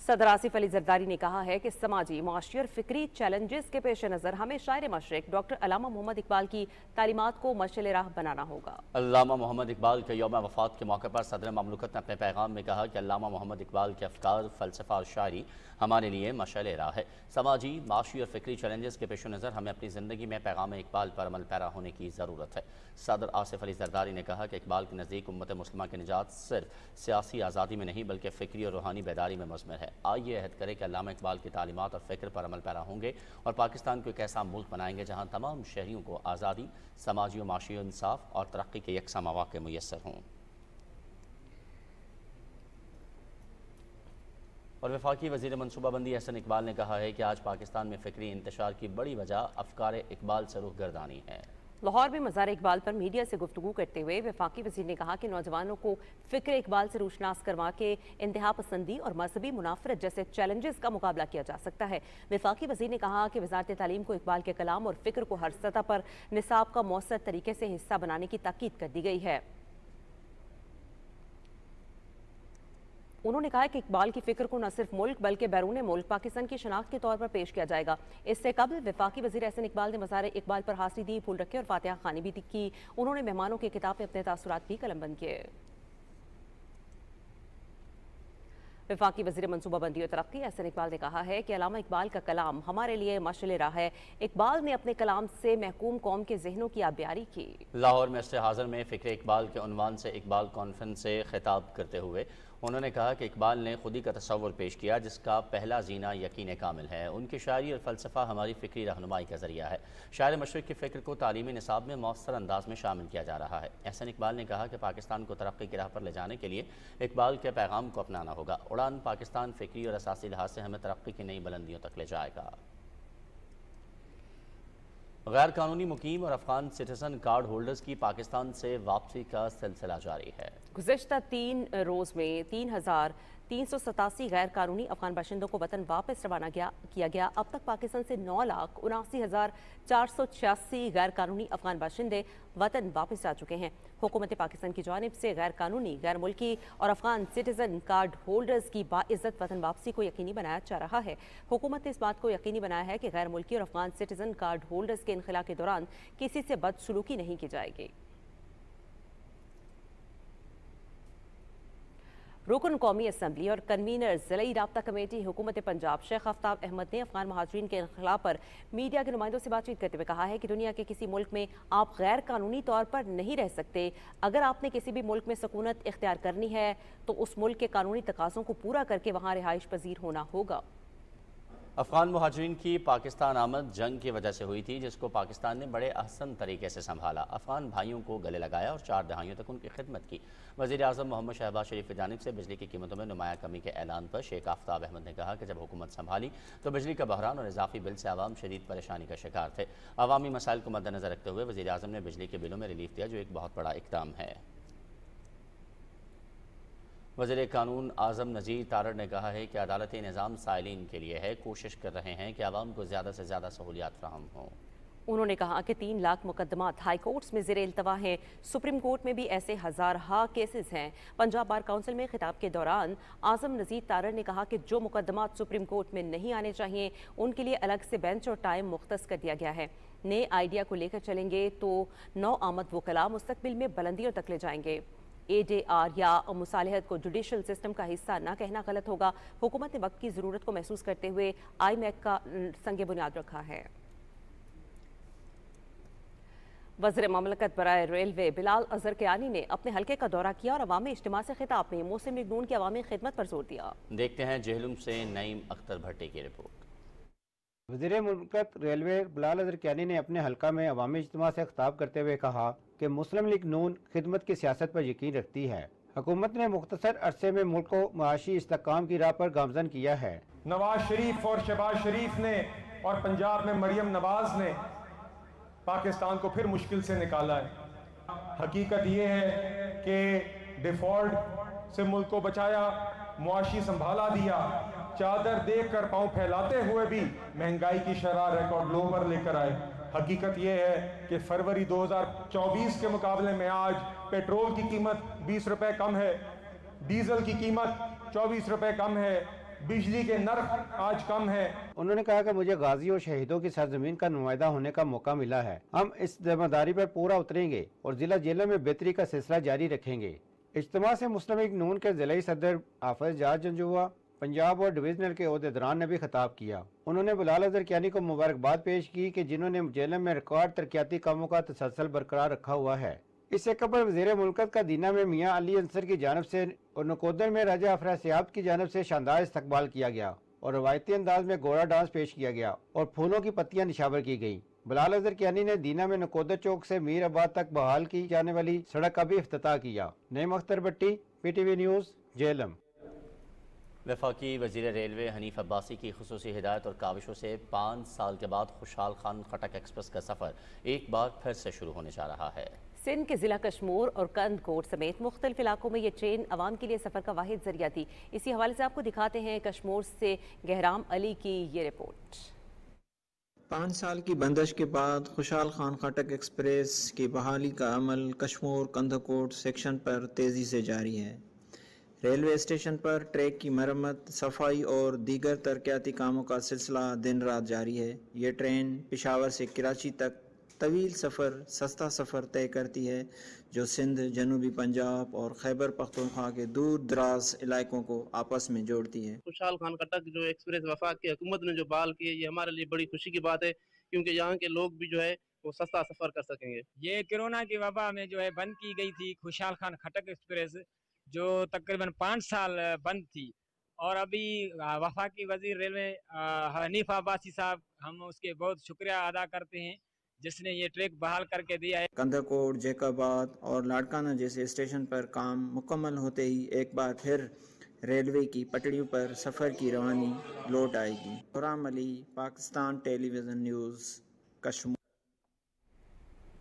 सदर आसिफ अली जरदारी ने कहा है कि समाजी, मुआशी और फिक्री चैलेंजेस के पेश नज़र हमें शायर मशरिक डॉक्टर अल्लामा मोहम्मद इकबाल की तालीमात को मशाल राह बनाना होगा। अल्लामा मोहम्मद इकबाल के यौम वफ़ात के मौके पर सदर ममलकत ने अपने पैगाम में कहा कि अल्लामा मोहम्मद इकबाल के अफ़कार, फ़लसफ़ा और शायरी हमारे लिए मशाल राह है। समाजी, माशी और फिक्री चैलेंजेस के पेश नज़र हमें अपनी ज़िंदगी में पैगाम इकबाल पर अमल पैरा होने की ज़रूरत है। सदर आसिफ अली जरदारी ने कहा कि इकबाल के नज़दीक उम्मत मुस्लिमा की निजात सिर्फ सियासी आज़ादी में नहीं बल्कि फ़िक्री और रूहानी बेदारी में मज़मून है। आइए अहद करें कि अल्लामा इकबाल की तालीमात और फ़िक्र पर अमल पैरा होंगे और पाकिस्तान को एक ऐसा मुल्क बनाएंगे जहाँ तमाम शहरियों को आज़ादी, समाजी और माशी इंसाफ और तरक्की के यकसा मौक़े मुयस्सर हों। और वफाकी वज़ीर मनसूबाबंदी हसन इकबाल ने कहा है कि आज पाकिस्तान में फ़िक्री इंतशार की बड़ी वजह अफ़कार इकबाल से रुखगर्दानी है। लाहौर में मज़ार इकबाल पर मीडिया से गुफ्तगू करते हुए वफाकी वज़ीर ने कहा कि नौजवानों को फ़िक्र इकबाल से रोशनास करवा के इंतहा पसंदी और मजहबी मुनाफरत जैसे चैलेंजेस का मुकाबला किया जा सकता है। वफाकी वज़ीर ने कहा कि वज़ारत तालीम को इकबाल के कलाम और फ़िक्र को हर सतह पर निसाब का मौसर तरीके से हिस्सा बनाने की ताकीद कर दी गई है। उन्होंने कहा कि इकबाल की फ़िक्र को न सिर्फ मुल्क बल्कि बैरून मुल्क पाकिस्तान की शनाख्त के तौर पर पेश किया जाएगा। इससे कबल वफाकी वज़ीर एहसन इकबाल ने मज़ार इकबाल पर हाज़री दी, फूल रखे और फातिहा खानी भी की। उन्होंने मेहमानों की किताब में अपने तासुरात भी कलमबंद किए। वफाकी वज़ीर मनसूबाबंदी और तरक्की एहसन इकबाल ने कहा है कि अल्लामा इकबाल का कलाम हमारे लिए मशाल राह है। इकबाल ने अपने कलाम से महकूम कौम के जहनों की आबियारी की। लाहौर में हाज़िर में फ़िक्र इकबाल के उन्वान से इकबाल कॉन्फ्रेंस से खिताब करते हुए उन्होंने कहा कि इकबाल ने खुदी का तस्वुर पेश किया जिसका पहला जीना यकीन कामिल है। उनकी शायरी और फ़लसफ़ा हमारी फ़िक्री रहनुमाई का ज़रिया है। शायर मशरिक़ की फ़िक्र को तालीमी निसाब में मौसर अंदाज में शामिल किया जा रहा है। एहसन इकबाल ने कहा कि पाकिस्तान को तरक्की की राह पर ले जाने के लिए इकबाल के पैगाम को अपनाना होगा। उड़ान पाकिस्तान फ़िक्री और असासी लिहाज से हमें तरक्की की नई बुलंदियों तक ले जाएगा। गैर कानूनी मुकीम और अफगान सिटीजन कार्ड होल्डर्स की पाकिस्तान से वापसी का सिलसिला जारी है। गुज़िश्ता 3 रोज़ में 3,387 गैर कानूनी अफगान बाशिंदों को वतन वापस रवाना किया गया। अब तक पाकिस्तान से 9,79,486 गैर कानूनी अफगान बाशिंदे वतन वापस जा चुके हैं। हुकूमत पाकिस्तान की जानिब से गैर कानूनी, गैर मुल्की और अफगान सिटीजन कार्ड होल्डर्स की बाइज्जत वतन वापसी को यकीनी बनाया जा रहा है। हुकूमत ने इस बात को यकीनी बनाया है कि गैर मुल्की और अफगान सिटीजन कार्ड होल्डर्स के इनखला के दौरान किसी से बदसलूकी नहीं की जाएगी। रुकन कौमी असम्बली और कन्वीनर ज़िलाई राब्ता कमेटी हुकूमत पंजाब शेख आफ्ताब अहमद ने अफगान महाजरीन के इनखला पर मीडिया के नुमाइंदों से बातचीत करते हुए कहा है कि दुनिया के किसी मुल्क में आप गैर कानूनी तौर पर नहीं रह सकते। अगर आपने किसी भी मुल्क में सकूनत इख्तियार करनी है तो उस मुल्क के कानूनी तकाज़ों को पूरा करके वहाँ रिहाइश पजीर होना होगा। अफगान मुहाजिरीन की पाकिस्तान आमद जंग की वजह से हुई थी, जिसको पाकिस्तान ने बड़े अहसन तरीके से संभाला। अफगान भाइयों को गले लगाया और 4 दहाइयों तक उनकी खिदमत की। वज़ीर आज़म मोहम्मद शहबाज शरीफ की जानिब से बिजली की कीमतों में नुमाया कमी के ऐलान पर शेख आफ्ताब अहमद ने कहा कि जब हुकूमत संभाली तो बिजली का बहरान और इजाफी बिल से आवाम शदीद परेशानी का शिकार थे। अवामी मसाइल को मद्देनजर रखते हुए वज़ीर आज़म ने बिजली के बिलों में रिलीफ दिया, जो एक बहुत बड़ा इक़दाम है। वज़ीर कानून आज़म नज़ीर तारड़ ने कहा है कि अदालती निज़ाम साइलिन के लिए है, कोशिश कर रहे हैं कि आवाम को ज़्यादा से ज़्यादा सहूलियात फ्राहम हों। उन्होंने कहा कि 3 लाख मुकदमात हाई कोर्ट्स में ज़ेरे इल्तवा हैं। सुप्रीम कोर्ट में भी ऐसे हज़ारहा केसेस हैं। पंजाब बार काउंसिल में खिताब के दौरान आज़म नज़ीर तारड़ ने कहा कि जो मुकदमात सुप्रीम कोर्ट में नहीं आने चाहिए उनके लिए अलग से बेंच और टाइम मुख्तस कर दिया गया है। नए आइडिया को लेकर चलेंगे तो नौ आमद वकला मुस्तकबिल में बुलंदियों तक ले जाएंगे। ADR या मुसालहत को जुडिशल सिस्टम का हिस्सा न कहना गलत होगा। हुकूमत ने वक्त की ज़रूरत को महसूस करते हुए IMAC का संग बुनियाद रखा है। वज़ीर ममलकत बराए रेलवे बिलाल अज़हर कियानी ने अपने हल्के का दौरा किया और अवामी इज्तिमा से खिताब में मुस्लिम लीग नून की अवामी खिदमत पर जोर दिया। देखते हैं जेहलुम से नईम अख्तर भट्टी की रिपोर्ट। वज़ीर मुमलकत रेलवे बिलाल अज़हर कियानी ने अपने हल्का में अवामी इज्तिमा से खिताब करते हुए कहा कि मुस्लिम लीग नून खिदमत की सियासत पर यकीन रखती है। हुकूमत ने मुख्तसर अरसे में मुल्क को माशी इस्तेहकाम की राह पर गामजन किया है। नवाज शरीफ और शहबाज शरीफ ने और पंजाब में मरियम नवाज ने पाकिस्तान को फिर मुश्किल से निकाला है। हकीकत ये है कि डिफॉल्ट से मुल्क को बचाया, मुआशी संभाला दिया, चादर देकर पांव फैलाते हुए भी महंगाई की शरह रिकॉर्ड लो पर लेकर आए। हकीकत ये है कि फरवरी 2024 के मुकाबले में आज पेट्रोल की कीमत 20 रुपए कम है, डीजल की कीमत 24 रुपए कम है, बिजली के नर्ख आज कम है। उन्होंने कहा कि मुझे गाजी और शहीदों की सरजमीन का नुमाइंदा होने का मौका मिला है। हम इस जिम्मेदारी पर पूरा उतरेंगे और जिला जेलों में बेहतरी का सिलसिला जारी रखेंगे। इज्तिमा से मुस्लिम लीग नून के जिला सदर हाफिज जाज जंजुआ, पंजाब और डिवीजनल के ओहदेदारान ने भी खिताब किया। उन्होंने बिलाल अजहर कियानी को मुबारकबाद पेश की कि जिन्होंने जेलों में रिकॉर्ड तरक्याती कामों का तसलसल बरकरार रखा हुआ है। इससे कबल वज़ीर मुल्कत का दीना में मियाँ अली अंसर की जानब से और नकोदर में राजा अफराज सियाब की जानब से शानदार इस्तकबाल किया गया और रवायती अंदाज में गोरा डांस पेश किया गया और फूलों की पत्तियां निशावर की गई। बिलाल अजहर कियानी ने दीना में नकोदर चौक से मीर आबाद तक बहाल की जाने वाली सड़क का भी इफ्तिताह किया। नईम अख्तर भट्टी, PTV न्यूज़, जेलम। वफाकी वज़ीर रेलवे हनीफ अब्बासी की खुसूसी हिदायत और काविशों से 5 साल के बाद खुशहाल खान खटक एक्सप्रेस का सफ़र एक बार फिर से शुरू होने जा रहा है। सिंध के जिला कश्मूर और कंदकोट समेत मुख्तलिफ इलाकों में ये ट्रेन आवाम के लिए सफ़र का वाहिद जरिया थी। इसी हवाले से आपको दिखाते हैं कश्मूर से गहराम अली की ये रिपोर्ट। 5 साल की बंदिश के बाद खुशहाल खान खटक एक्सप्रेस की बहाली का अमल कश्मूर कंदकोट सेक्शन पर तेज़ी से जारी है। रेलवे स्टेशन पर ट्रैक की मरम्मत, सफाई और दीगर तरक्याती कामों का सिलसिला दिन रात जारी है। ये ट्रेन पेशावर से कराची तक तवील सफ़र, सस्ता सफ़र तय करती है जो सिंध, जनूबी पंजाब और खैबर पख्तूनख्वा के दूर दराज इलाकों को आपस में जोड़ती है। खुशहाल खान खटक जो एक्सप्रेस वफाक की हुकूमत ने जो बहाल की है, ये हमारे लिए बड़ी खुशी की बात है क्योंकि यहाँ के लोग भी जो है वो सस्ता सफ़र कर सकेंगे। ये कोरोना की वबा में जो है बंद की गई थी खुशहाल खान खटक एक्सप्रेस, जो तकरीबन 5 साल बंद थी और अभी वफाकी वजीर रेलवे हनीफ अब्बासी साहब, हम उसके बहुत शुक्रिया अदा करते हैं जिसने ये ट्रैक बहाल करके दिया है। कंदकोट, जैकाबाद और लाड़काना जैसे स्टेशन पर काम मुकम्मल होते ही एक बार फिर रेलवे की पटड़ियों पर सफ़र की रवानी लौट आएगी। Ghulam Ali, Pakistan television news, Kashmir.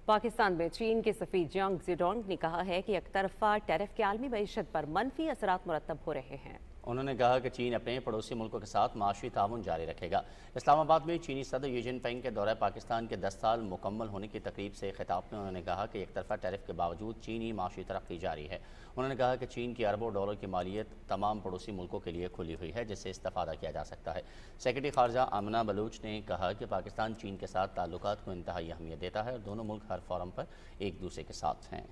पाकिस्तान में चीन के सफ़ीर जंग ज़िडोंग ने कहा है कि एकतरफा टैरिफ के आलमी मईशत पर मनफी असरात मुरतब हो रहे हैं। उन्होंने कहा कि चीन अपने पड़ोसी मुल्कों के साथ माशी ताउन जारी रखेगा। इस्लामाबाद में चीनी सदर शी जिनपिंग के दौरे पाकिस्तान के 10 साल मुकम्मल होने की तकरीब से खिताब में उन्होंने कहा कि एक तरफा टैरिफ के बावजूद चीनी माशी तरक्की जारी है। उन्होंने कहा कि चीन की अरबों डॉलर की मालियत तमाम पड़ोसी मुल्कों के लिए खुली हुई है जिससे इस्तेफादा किया जा सकता है। सेक्रेटरी खारजा आमना बलूच ने कहा कि पाकिस्तान चीन के साथ ताल्लुकात को इंतहाई अहमियत देता है और दोनों मुल्क हर फोरम पर एक दूसरे के साथ हैं।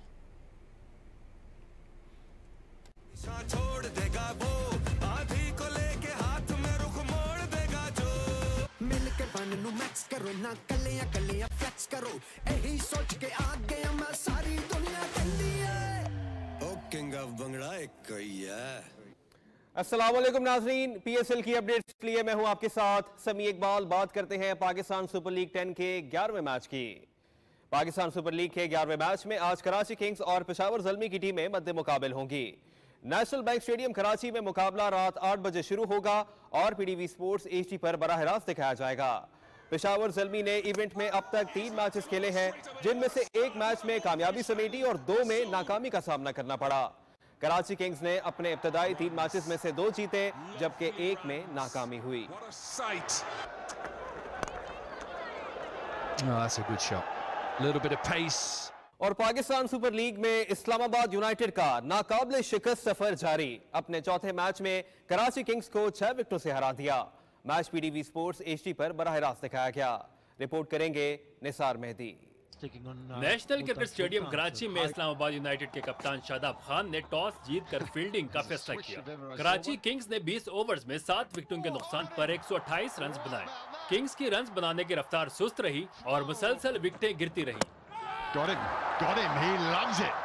छोड़ देगा वो आधी को लेके हाथ में रुख मोड़ देगा जो मिल के बन नू मैक्स करो ना कलियां फ्लेक्स करो यही सोच के आ गया मैं सारी दुनिया कहती है ओ किंग ऑफ बंगला एक ही है। अस्सलाम वालेकुम नाजरीन, PSL की अपडेट्स लिए मैं हूं आपके साथ समी इकबाल। बात करते हैं पाकिस्तान सुपर लीग 10 के 11वें मैच की। पाकिस्तान सुपर लीग के 11वें मैच में आज कराची किंग्स और पेशावर ज़ल्मी की टीमें मद्दे मुकाबिल होंगी। नेशनल बैंक स्टेडियम कराची में मुकाबला रात 8 बजे शुरू होगा और PTV स्पोर्ट्स HD पर बराह रास्त दिखाया जाएगा। पेशावर ज़ल्मी ने इवेंट में अब तक 3 मैचेस खेले हैं जिनमें से एक मैच में कामयाबी समेटी और 2 में नाकामी का सामना करना पड़ा। कराची किंग्स ने अपने इब्तदाई 3 मैचेस में से 2 जीते जबकि 1 में नाकामी हुई। और पाकिस्तान सुपर लीग में इस्लामाबाद यूनाइटेड का नाकाबिले शिकस्त सफर जारी। अपने चौथे मैच में कराची किंग्स को 6 विकेटों से हरा दिया। मैच PTV स्पोर्ट्स HD पर बराह रास्त दिखाया गया। रिपोर्ट करेंगे Nisar Mehdi. National cricket stadium Karachi में इस्लामाबाद यूनाइटेड के कप्तान शादाब खान ने टॉस जीतकर फील्डिंग का फैसला किया। कराची किंग्स ने 20 ओवर्स में 7 विकेटों के नुकसान पर 128 रन बनाए। किंग्स की रन बनाने की रफ्तार सुस्त रही और मुसलसल विकेटें गिरती रही। Got him, he loves it.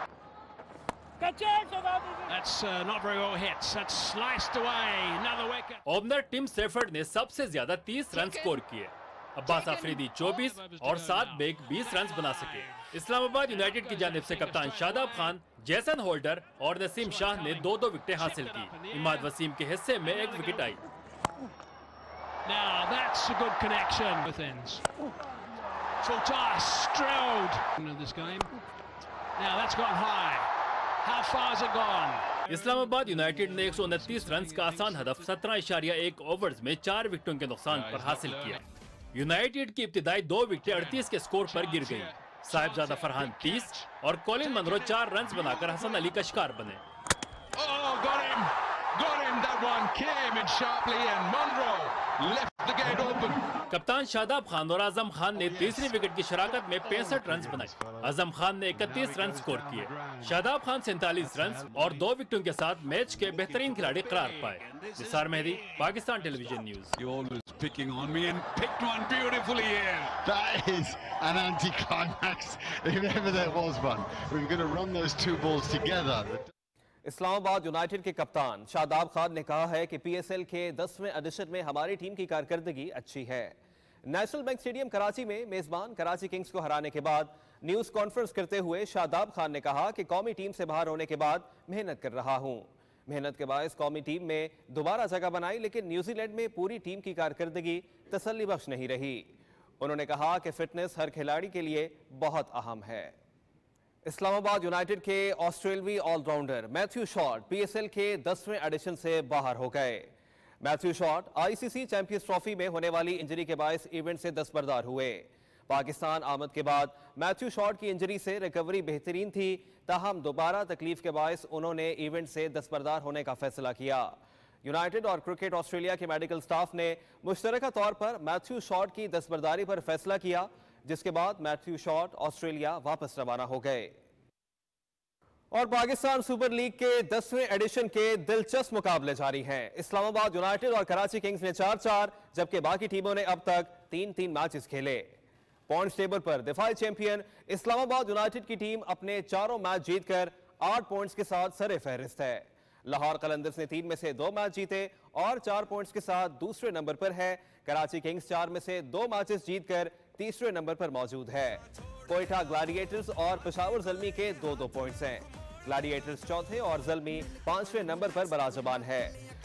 That's not very well hit. That's sliced away. Another wicket. Opener Tim Seifert ने सबसे ज्यादा 30 रन स्कोर किए। अब्बास आफरीदी 24 और साद बेग 20 रन बना सके। इस्लामाबाद यूनाइटेड की जानिब से कप्तान शादाब खान, जैसन होल्डर और नसीम शाह ने 2-2 विकेटें हासिल की। इमाद वसीम के हिस्से में 1 wicket I. Now that's a good connection. Both ends. Full toss, Stroud. Into this game. Now that's gone high. How far has it gone? Islamabad United ने 129 रन का आसान हदफ 17.1 ओवर्स में 4 विकेटों के नुकसान पर हासिल किया। यूनाइटेड की इब्तिदाई 2 विकेटें 38 के स्कोर पर गिर गईं। साहिबजादा फरहान 30 और कॉलिन मनरो 4 रन बनाकर हसन अली का शिकार बने। Oh, got him. That one came in sharply and Monroe left the gate open. कप्तान शादाब खान और आजम खान ने तीसरी विकेट की शराकत में 65 रन बनाए। आजम खान ने 31 रन स्कोर किए। शादाब खान 47 रन और 2 विकेटों के साथ मैच के बेहतरीन खिलाड़ी करार पाए। Nisar Mehdi, Pakistan television news. You always picking on me and picked one beautifully here. That is an anticlimax, if ever there was one. We're going to run those two balls together. Islamabad United के कप्तान शादाब खान ने कहा है कि पीएसएल के 10वें addition में हमारी टीम की कारकर्दगी अच्छी है। नेशनल बैंक स्टेडियम कराची में मेजबान कराची किंग्स को हराने के बाद न्यूज कॉन्फ्रेंस करते हुए शादाब खान ने कहा कि कौमी टीम से बाहर होने के बाद मेहनत कर रहा हूं। मेहनत के बायस कौमी टीम में दोबारा जगह बनाई, लेकिन न्यूजीलैंड में पूरी टीम की कारकर्दगी तसल्ली बख्श नहीं रही। उन्होंने कहा कि फिटनेस हर खिलाड़ी के लिए बहुत अहम है। इस्लामाबाद यूनाइटेड के ऑस्ट्रेलवी ऑलराउंडर मैथ्यू शॉर्ट पीएसएल के 10वें एडिशन से बाहर हो गए। Matthew short ICC champions trophy में होने वाली इंजरी के बायस इवेंट से दस्तबरदार हुए। पाकिस्तान आमद के बाद मैथ्यू शॉर्ट की इंजरी से रिकवरी बेहतरीन थी, ताहम दोबारा तकलीफ के बायस उन्होंने इवेंट से दस्तबरदार होने का फैसला किया। यूनाइटेड और क्रिकेट ऑस्ट्रेलिया के मेडिकल स्टाफ ने मुश्तरका तौर पर मैथ्यू शॉर्ट की दस्तबरदारी पर फैसला किया, जिसके बाद मैथ्यू शॉर्ट ऑस्ट्रेलिया वापस रवाना हो गए। और पाकिस्तान सुपर लीग के 10वें एडिशन के दिलचस्प मुकाबले जारी हैं। इस्लामाबाद यूनाइटेड और कराची किंग्स ने 4-4, जबकि बाकी टीमों ने अब तक 3-3 मैचेस खेले। पॉइंट्स टेबल पर दिफाई चैंपियन इस्लामाबाद यूनाइटेड की टीम अपने चारों मैच जीतकर 8 पॉइंट्स के साथ सरे फहरिस्त है। लाहौर कलंदर्स ने 3 में से 2 मैच जीते और 4 पॉइंट्स के साथ दूसरे नंबर पर है। कराची किंग्स 4 में से 2 मैचेस जीतकर तीसरे नंबर पर मौजूद है। कोयटा ग्लैडिएटर्स और पेशावर ज़ल्मी के 2-2 पॉइंट्स हैं। ग्लैडिएटर्स चौथे और ज़ल्मी 5वें नंबर पर बराजबान है।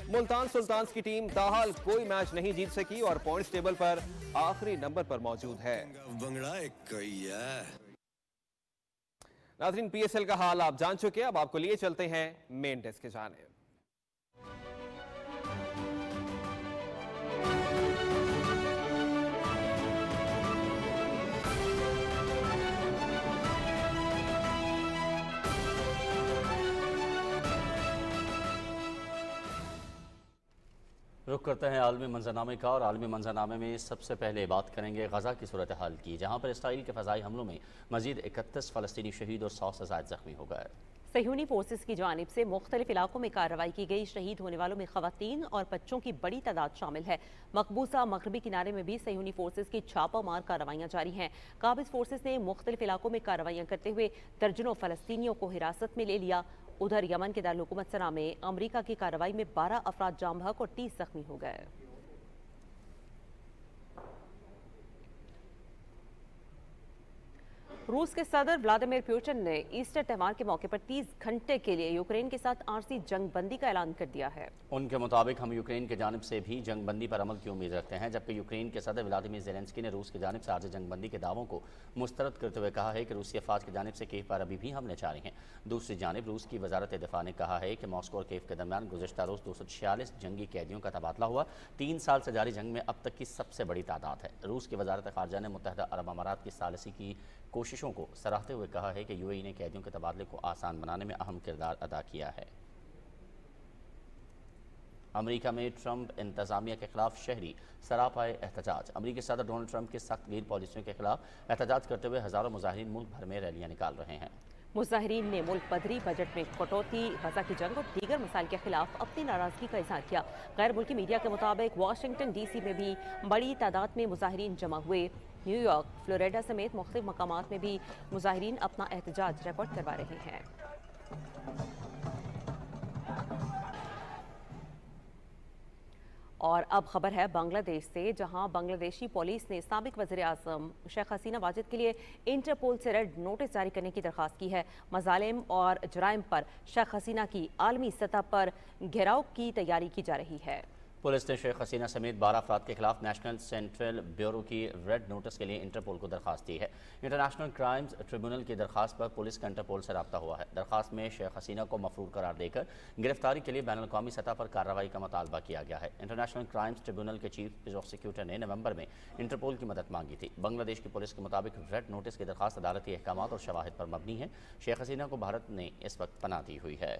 मुल्तान सुल्तान्स की टीम ताहाल कोई मैच नहीं जीत सकी और पॉइंट्स टेबल पर आखिरी नंबर पर मौजूद है। नाज़रीन, पीएसएल का हाल आप जान चुके हैं, अब आपको लिए चलते हैं मेन डेस्क के जाने। रुख करते हैं आलमी मंजरनामे का, और आलमी मंजरनामे में सबसे पहले बात करेंगे गजा की सूरत हाल की, जहाँ पर इसराइल के फ़ज़ाई हमलों में मजीद 31 फ़लस्तीनी शहीद और 100 से ज़ायद ज़ख्मी हो गए। सयूनी फोर्सेस की जानिब से मुख्तलिफ इलाकों में कार्रवाई की गई। शहीद होने वालों में ख़वातीन और बच्चों की बड़ी तादाद शामिल है। मकबूजा मगरबी किनारे में भी सयूनी फोर्सेस की छापा मार कार्रवाइयाँ जारी हैं। काबिज फोर्सेस ने मुख्तलिफ इलाकों में कार्रवाइयाँ करते हुए दर्जनों फ़लस्तीनियों को हिरासत में ले लिया। उधर यमन के दारुल-हुकूमत सना में अमरीका की कार्रवाई में 12 अफराद जाम बहक और 30 जख्मी हो गए। रूस के सदर व्लादिमीर पुतिन ने ईस्टर त्यौहार के मौके पर 30 घंटे के लिए यूक्रेन के साथ आरजी जंग बंदी का ऐलान कर दिया है। उनके मुताबिक हम यूक्रेन की जानिब से भी जंग बंदी पर अमल की उम्मीद रखते हैं, जबकि यूक्रेन के सदर व्लादिमीर ज़ेलेंस्की ने रूस की जानिब से आरजी जंग बंदी के दावों को मुस्तरद करते हुए कहा है कि रूसी अफवाज की जानिब से कीव पर अभी भी हमले जारी हैं। दूसरी जानिब रूस की वजारत दिफा ने कहा है कि मॉस्को और कीव के दरमियान गुज़िश्ता रोज़ 246 जंगी कैदियों का तबादला हुआ। 3 साल से जारी जंग में अब तक की सबसे बड़ी तादाद है। रूस की वजारत ख़ारजा ने मुत्तहिदा अरब अमारात की सालिसी की कोशिशों को सराहते हुए कहा है कि यूएई ने कैदियों के तबादले को आसान बनाने में अहम किरदार अदा किया है। अमेरिका में ट्रंप इंतजामिया के खिलाफ शहरी सरापाए एहतजाज। अमेरिकी सदर डोनाल्ड ट्रंप की सख्त गिर पॉलिसियों के खिलाफ एहतजाज करते हुए हज़ारों मुजाहिरीन मुल्क भर में रैलियां निकाल रहे हैं। मुजाहिरीन ने मुल्क बदरी बजट में कटौती, गजा की जंग और दीगर मसाइल के खिलाफ अपनी नाराजगी का इजहार किया। गैर मुल्की मीडिया के मुताबिक वाशिंगटन DC में भी बड़ी तादाद में मुजाहिरीन जमा हुए। न्यूयॉर्क, फ्लोरिडा समेत मुख्तलिफ मकामात में भी मुजाहिरीन अपना एहतजाज रिकॉर्ड करवा रहे हैं। और अब खबर है बांग्लादेश से, जहां बांग्लादेशी पुलिस ने साबिक वज़ीर आज़म शेख हसीना वाजिद के लिए इंटरपोल से रेड नोटिस जारी करने की दरख्वास्त की है। मजालिम और जराइम पर शेख हसीना की आलमी सतह पर घेराव की तैयारी की जा रही है। पुलिस ने शेख हसीना समेत 12 अफराद के खिलाफ नेशनल सेंट्रल ब्यूरो की रेड नोटिस के लिए इंटरपोल को दरखास्त दी है। इंटरनेशनल क्राइम्स ट्रिब्यूनल की दरखास्त पर पुलिस का इंटरपोल से रब्ता हुआ है। दरखास्त में शेख हसीना को मफरूर करार देकर गिरफ्तारी के लिए बैनुल-अक़वामी सतह पर कार्रवाई का मुतालबा किया गया है। इंटरनेशनल क्राइम्स ट्रिब्यूनल के चीफ प्रोसिक्यूटर ने नवंबर में इंटरपोल की मदद मांगी थी। बांग्लादेश की पुलिस के मुताबिक रेड नोटिस की दरखास्त अदालती अहकाम और शवाहिद पर मबनी है। शेख हसीना को भारत ने इस वक्त पनाह दी हुई है।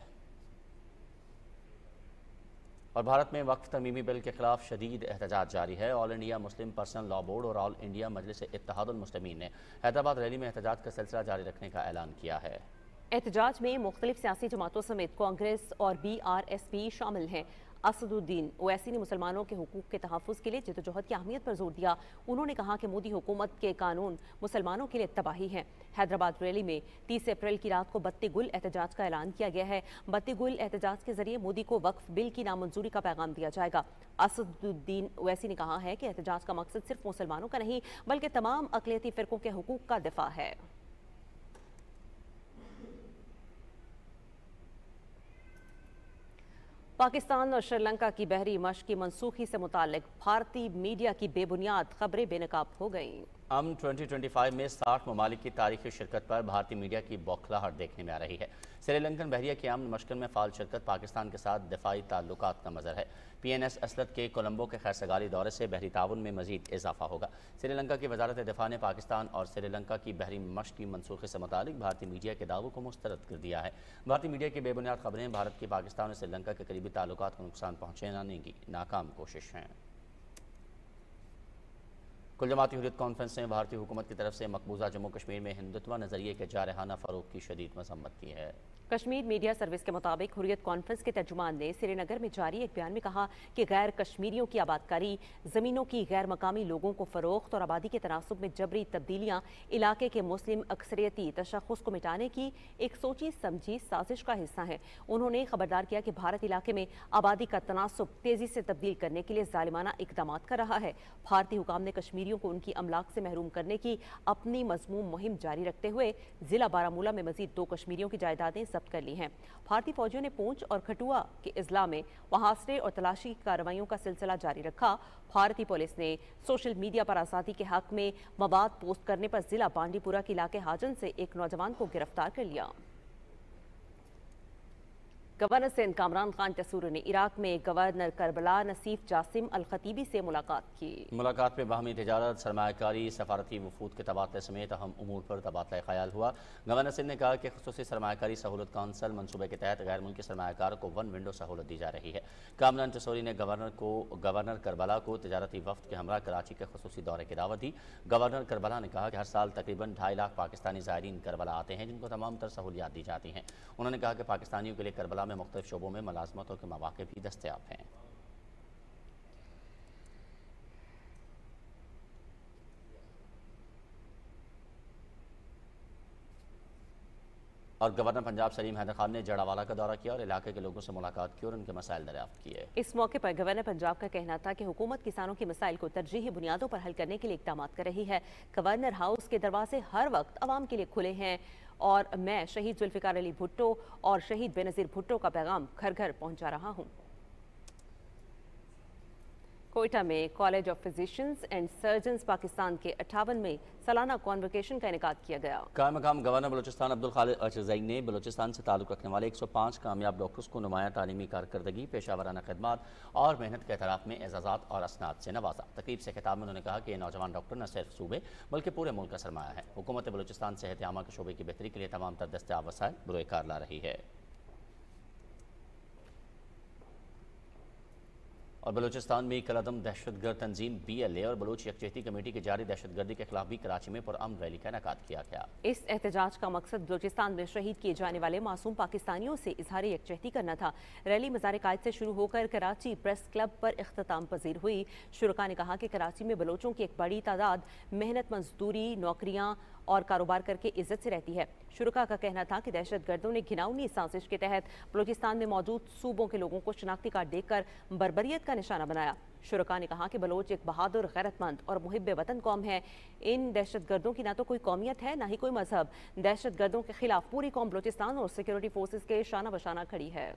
और भारत में वक्फ तमीमी बिल के खिलाफ शदीद एहतजाज जारी है। All India Muslim personal law board और ऑल इंडिया मजलिस इत्तेहादुल मुस्लिमीन ने हैदराबाद रैली में एहतजाज का सिलसिला जारी रखने का ऐलान किया है। एहतजाज में मुख्तलिफ सियासी जमातों समेत कांग्रेस और BRSP शामिल हैं। असदुद्दीन ओवैसी ने मुसलमानों के हुकूक के तहफ़्फ़ुज़ के लिए जद्दोजहद की अहमियत पर जोर दिया। उन्होंने कहा कि मोदी हुकूमत के कानून मुसलमानों के लिए तबाही हैं। हैदराबाद रैली में 30 अप्रैल की रात को बत्ती गुल एहतजाज का ऐलान किया गया है। बत्ती गुल एहतजाज के जरिए मोदी को वक्फ बिल की नामंजूरी का पैगाम दिया जाएगा। असदुद्दीन ओवैसी ने कहा है कि एहतजाज का मकसद सिर्फ मुसलमानों का नहीं बल्कि तमाम अक़लियती फ़िरक़ों के हुकूक का दिफा है। पाकिस्तान और श्रीलंका की बहरी मशक़ की मनसूखी से मुताल्लिक़ भारतीय मीडिया की बेबुनियाद खबरें बेनकाब हो गईं। 2025 में 60 ममालिक की तारीखी शिरकत पर भारतीय मीडिया की बौखलाहट देखने में आ रही है। श्रीलंकन बहरिया की अमन मशक़न में फ़ाल शिरकत पाकिस्तान के साथ दिफाई ताल्लुकात का मज़हर है। PNS असलत के कोलंबो के खैरसगाली दौरे से बहरी ताउन में मज़ीद इजाफा होगा। श्रीलंका की वजारत दिफा ने पाकिस्तान और श्रीलंका की बहरी मशक़ की मनसूखी से मुतालिक भारतीय मीडिया के दावों को मुस्तरद कर दिया है। भारतीय मीडिया की बेबुनियाद खबरें भारत की पाकिस्तान और श्रीलंका के करीबी ताल्लुकात को नुकसान पहुँचाने की नाकाम कोशिश हैं। कुल जमाती हुर्रियत कॉन्फ्रेंस ने भारतीय हुकूमत की तरफ से मकबूजा जम्मू कश्मीर में हिंदुत्व नज़रिए के जारहाना फ़रोग़ की शदीद मज़म्मत की है। कश्मीर मीडिया सर्विस के मुताबिक हुर्रियत कॉन्फ्रेंस के तर्जुमान ने श्रीनगर में जारी एक बयान में कहा कि गैर कश्मीरियों की आबादकारी, ज़मीनों की गैर मकामी लोगों को फ़रोख्त और आबादी के तनासुब में जबरी तब्दीलियाँ इलाके के मुस्लिम अक्सरियती तशख़्ख़ुस को मिटाने की एक सोची समझी साजिश का हिस्सा है। उन्होंने खबरदार किया कि भारत इलाके में आबादी का तनासुब तेज़ी से तब्दील करने के लिए ज़ालिमाना इक़दामात कर रहा है। भारतीय हुकाम ने कश्मीरियों को उनकी अमलाक से महरूम करने की अपनी मज़मूम मुहिम जारी रखते हुए ज़िला बारामूला में मज़ीद 2 कश्मीरियों की जायदादें जब्त कर ली हैं। भारतीय फौजियों ने पूंछ और खटुआ के इजला में मुहासरे और तलाशी की कार्रवाइयों का सिलसिला जारी रखा। भारतीय पुलिस ने सोशल मीडिया पर आज़ादी के हक में मवाद पोस्ट करने पर जिला बांडीपुरा के इलाके हाजन से एक नौजवान को गिरफ्तार कर लिया। गवर्नर सिंध कामरान खान टसूर ने इराक में गवर्नर करबला नसीफ जासिम अल खतीबी से मुलाकात की। मुलाकात में बाहमी तिजारत, सरमायाकारी, सफारती वफूद के तबादले समेत अहम उमूर पर तबादला ख्याल हुआ। गवर्नर सिंध ने कहा कि खुसूसी सरमायाकारी सहूलत काउंसिल मनसूबे के तहत गैर मुल्की सरमायाकार को 1 विंडो सहूलत दी जा रही है। कामरान टसूरी ने गवर्नर करबला को तिजारती वफ्द के हमरा कराची के खुसूसी दौरे की दावत दी। गवर्नर करबला ने कहा कि हर साल तकरीबन 2.5 लाख पाकिस्तानी ज़ायरीन करबला आते हैं, जिनको तमाम तर सहूलियात दी जाती हैं। उन्होंने कहा कि पाकिस्तानियों के लिए करबला में मुख्तलिफ शोबों में मुलाजमतों के मौके भी दस्तयाब हैं। और गवर्नर पंजाब सलीम हैदर खान ने जड़ावाला का दौरा किया और इलाके के लोगों से मुलाकात की और उनके मसाइल दरियाफ्त किए। इस मौके पर गवर्नर पंजाब का कहना था कि हुकूमत किसानों के मसाइल को तरजीही बुनियादों पर हल करने के लिए इक़दाम कर रही है। गवर्नर हाउस के दरवाजे हर वक्त आवाम के लिए खुले हैं और मैं शहीद जुल्फ़िकार अली भुट्टो और शहीद बेनज़ीर भुट्टो का पैगाम घर घर पहुंचा रहा हूं। कोयटा में college of physicians and surgeons Pakistan के 58वें सालाना कॉन्वोकेशन का इनेकाद किया गया। कायम-मक़ाम गवर्नर बलूचिस्तान अब्दुल खालिद अरशदई ने बलूचिस्तान से ताल्लुक़ रखने वाले 105 कामयाब डॉक्टर्स को नुमाया तालीमी कारकर्दगी, पेशावराना खिदमत और मेहनत के एतराफ़ में एजाज़ात और असनाद से नवाजा। तकरीब से खिताब में उन्होंने कहा कि ये नौजवान डॉक्टर न सिर्फ सूबे बल्कि पूरे मुल्क का सरमाया है। हुकूमत बलूचिस्तान सेहत आमा के शोबे की बेहतरी के लिए तमाम तर दस्तयाब वसाइल बुरोकार ला रही है। और बलूचिस्तान में कलदम दहशतगर्द तंजीम BLA और बलूच यकजहती कमेटी की जारी दहशतगर्दी के खिलाफ भी कराची में पुरअमन रैली का इनेकाद किया गया। इस एहतजाज का मकसद बलूचिस्तान में शहीद किए जाने वाले मासूम पाकिस्तानियों से इजहार यकजहती करना था। रैली मज़ार कायद से शुरू होकर कराची प्रेस क्लब पर इख्तिताम पजीर हुई। शुरका ने कहा कि कराची में बलोचों की एक बड़ी तादाद मेहनत मजदूरी, नौकरियाँ और कारोबार करके इज्जत से रहती है। शुरका का कहना था कि दहशतगर्दों ने घिनौनी साजिश के तहत बलूचिस्तान में मौजूद सूबों के लोगों को शनाख्ती कार्ड देकर बर्बरियत का निशाना बनाया। शुरका ने कहा कि बलोच एक बहादुर, गैरतमंद और मुहिब वतन कौम है। इन दहशतगर्दों की ना तो कोई कौमियत है, ना ही कोई मजहब। दहशतगर्दों के खिलाफ पूरी कौम बलूचिस्तान और सिक्योरिटी फोर्सेज के शाना बशाना खड़ी है।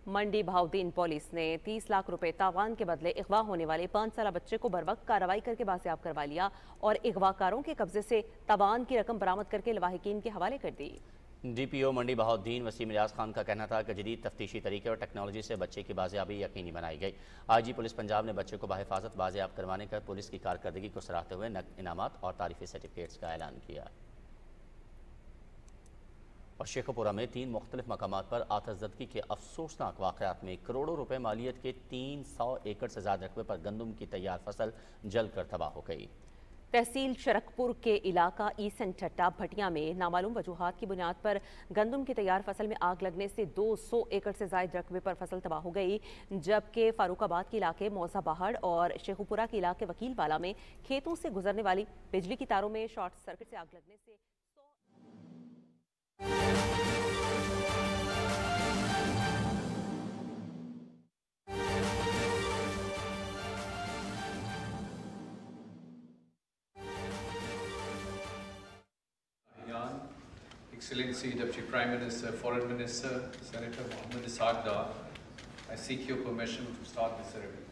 मंडी बहाउद्दीन पुलिस ने 30 लाख रुपए तावान के बदले अगवा होने वाले 5 साल बच्चे को बरवक्त कार्रवाई करके बाजियाब करवा लिया और अगवाकारों के कब्जे से तावान की रकम बरामद करके लवाहिकीन के हवाले कर दी। DPO मंडी बहाउद्दीन वसीम रियाज खान का कहना था कि जदीद तफ्तीशी तरीके और टेक्नोलॉजी से बच्चे की बाजियाबी यकीनी बनाई गई। IG पुलिस पंजाब ने बच्चे को बाहिफाजत बाजियाब करवाने का पुलिस की कारकर्दगी को सराहते हुए नकद इनामात और तारीफी सर्टिफिकेट्स का ऐलान किया। और शेखपुरा में 3 मुख्तलिफ मकामात पर आतशदगी के अफसोसनाक वाक़यात में करोड़ों रुपए मालियत के 300 एकड़ से ज़्यादा रकबे पर गंदम की तैयार फसल जलकर तबाह हो गई। तहसील शरकपुर के इलाका ईसन ठट्टा भटिया में नामालूम वजूहात की बुनियाद पर गंदम की तैयार फसल में आग लगने से 200 एकड़ से ज्यादा रकबे पर फसल तबाह हो गई, जबकि फारूकाबाद के इलाके मौसा पहाड़ और शेखुपुरा के इलाके वकीलवाला में खेतों से गुजरने वाली बिजली की तारों में शॉर्ट सर्किट से आग लगने से Excellency Deputy Prime Minister, Foreign Minister, Senator Mohammed Ishaq Dar, I seek your permission to start the ceremony.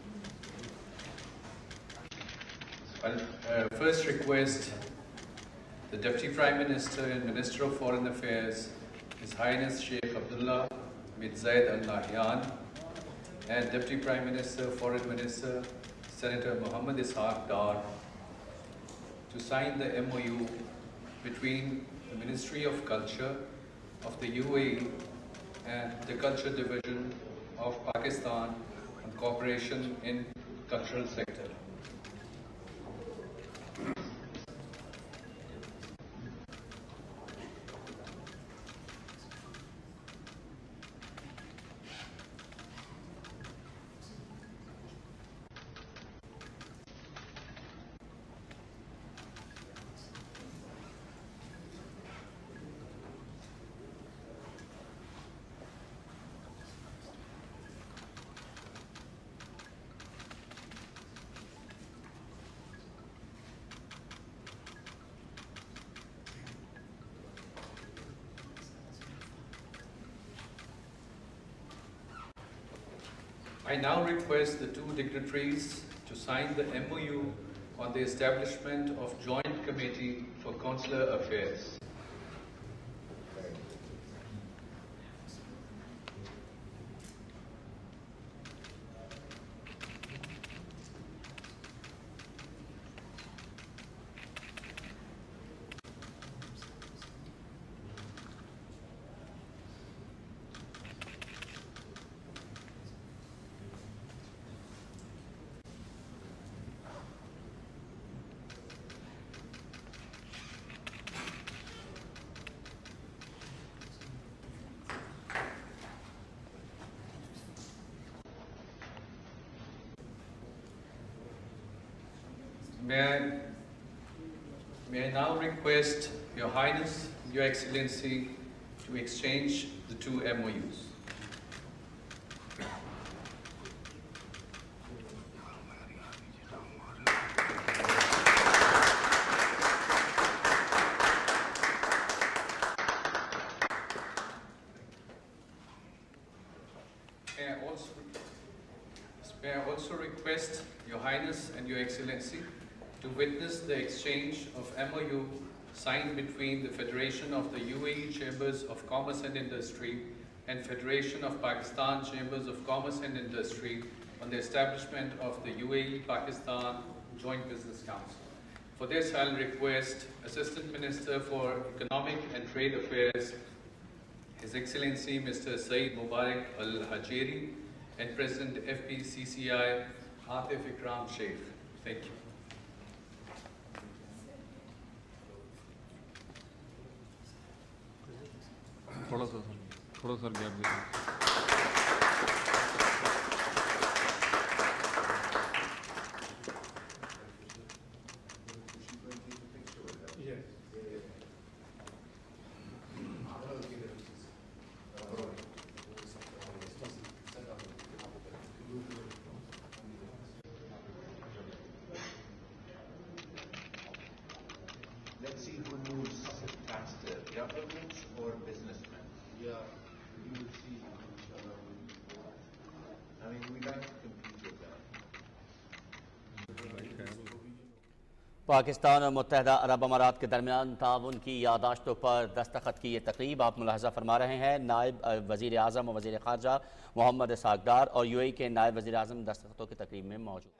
I'll first request the Deputy Prime Minister and Minister of Foreign Affairs, His Highness Sheikh Abdullah bin Zayed Al Nahyan, and Deputy Prime Minister, Foreign Minister, Senator Mohammed Ishaq Dar, to sign the MOU between the Ministry of Culture of the UAE and the Culture Division of Pakistan on cooperation in cultural sector. I now request the two dignitaries to sign the MOU on the establishment of Joint Committee for Consular Affairs. May I now request Your Highness, Your Excellency, to exchange the two MOUs. May I also request Your Highness and Your Excellency to witness the exchange of MOU signed between the Federation of the UAE Chambers of Commerce and Industry and Federation of Pakistan Chambers of Commerce and Industry on the establishment of the UAE-Pakistan Joint Business Council. For this, I'll request Assistant Minister for Economic and Trade Affairs, His Excellency Mr. Saeed Mubarak Al-Hajeri, and President FPCCI Atif Ikram Sheikh. Thank you. थोड़ा सा gap दीजिए। Let's see who moves faster, governments or businessmen. Yeah, you will see. Pakistan और मुत्तहदा अरब अमारात के दरमियान ताउन की यादाश्तों पर दस्तखत की ये तकरीब आप मुलाहजा फरमा रहे हैं। नायब वज़ीर आज़म और वज़ीर ख़ारजा मोहम्मद इसाक डार और UAE के नायब वज़ीर आज़म दस्तखतों की तकरीब में मौजूद।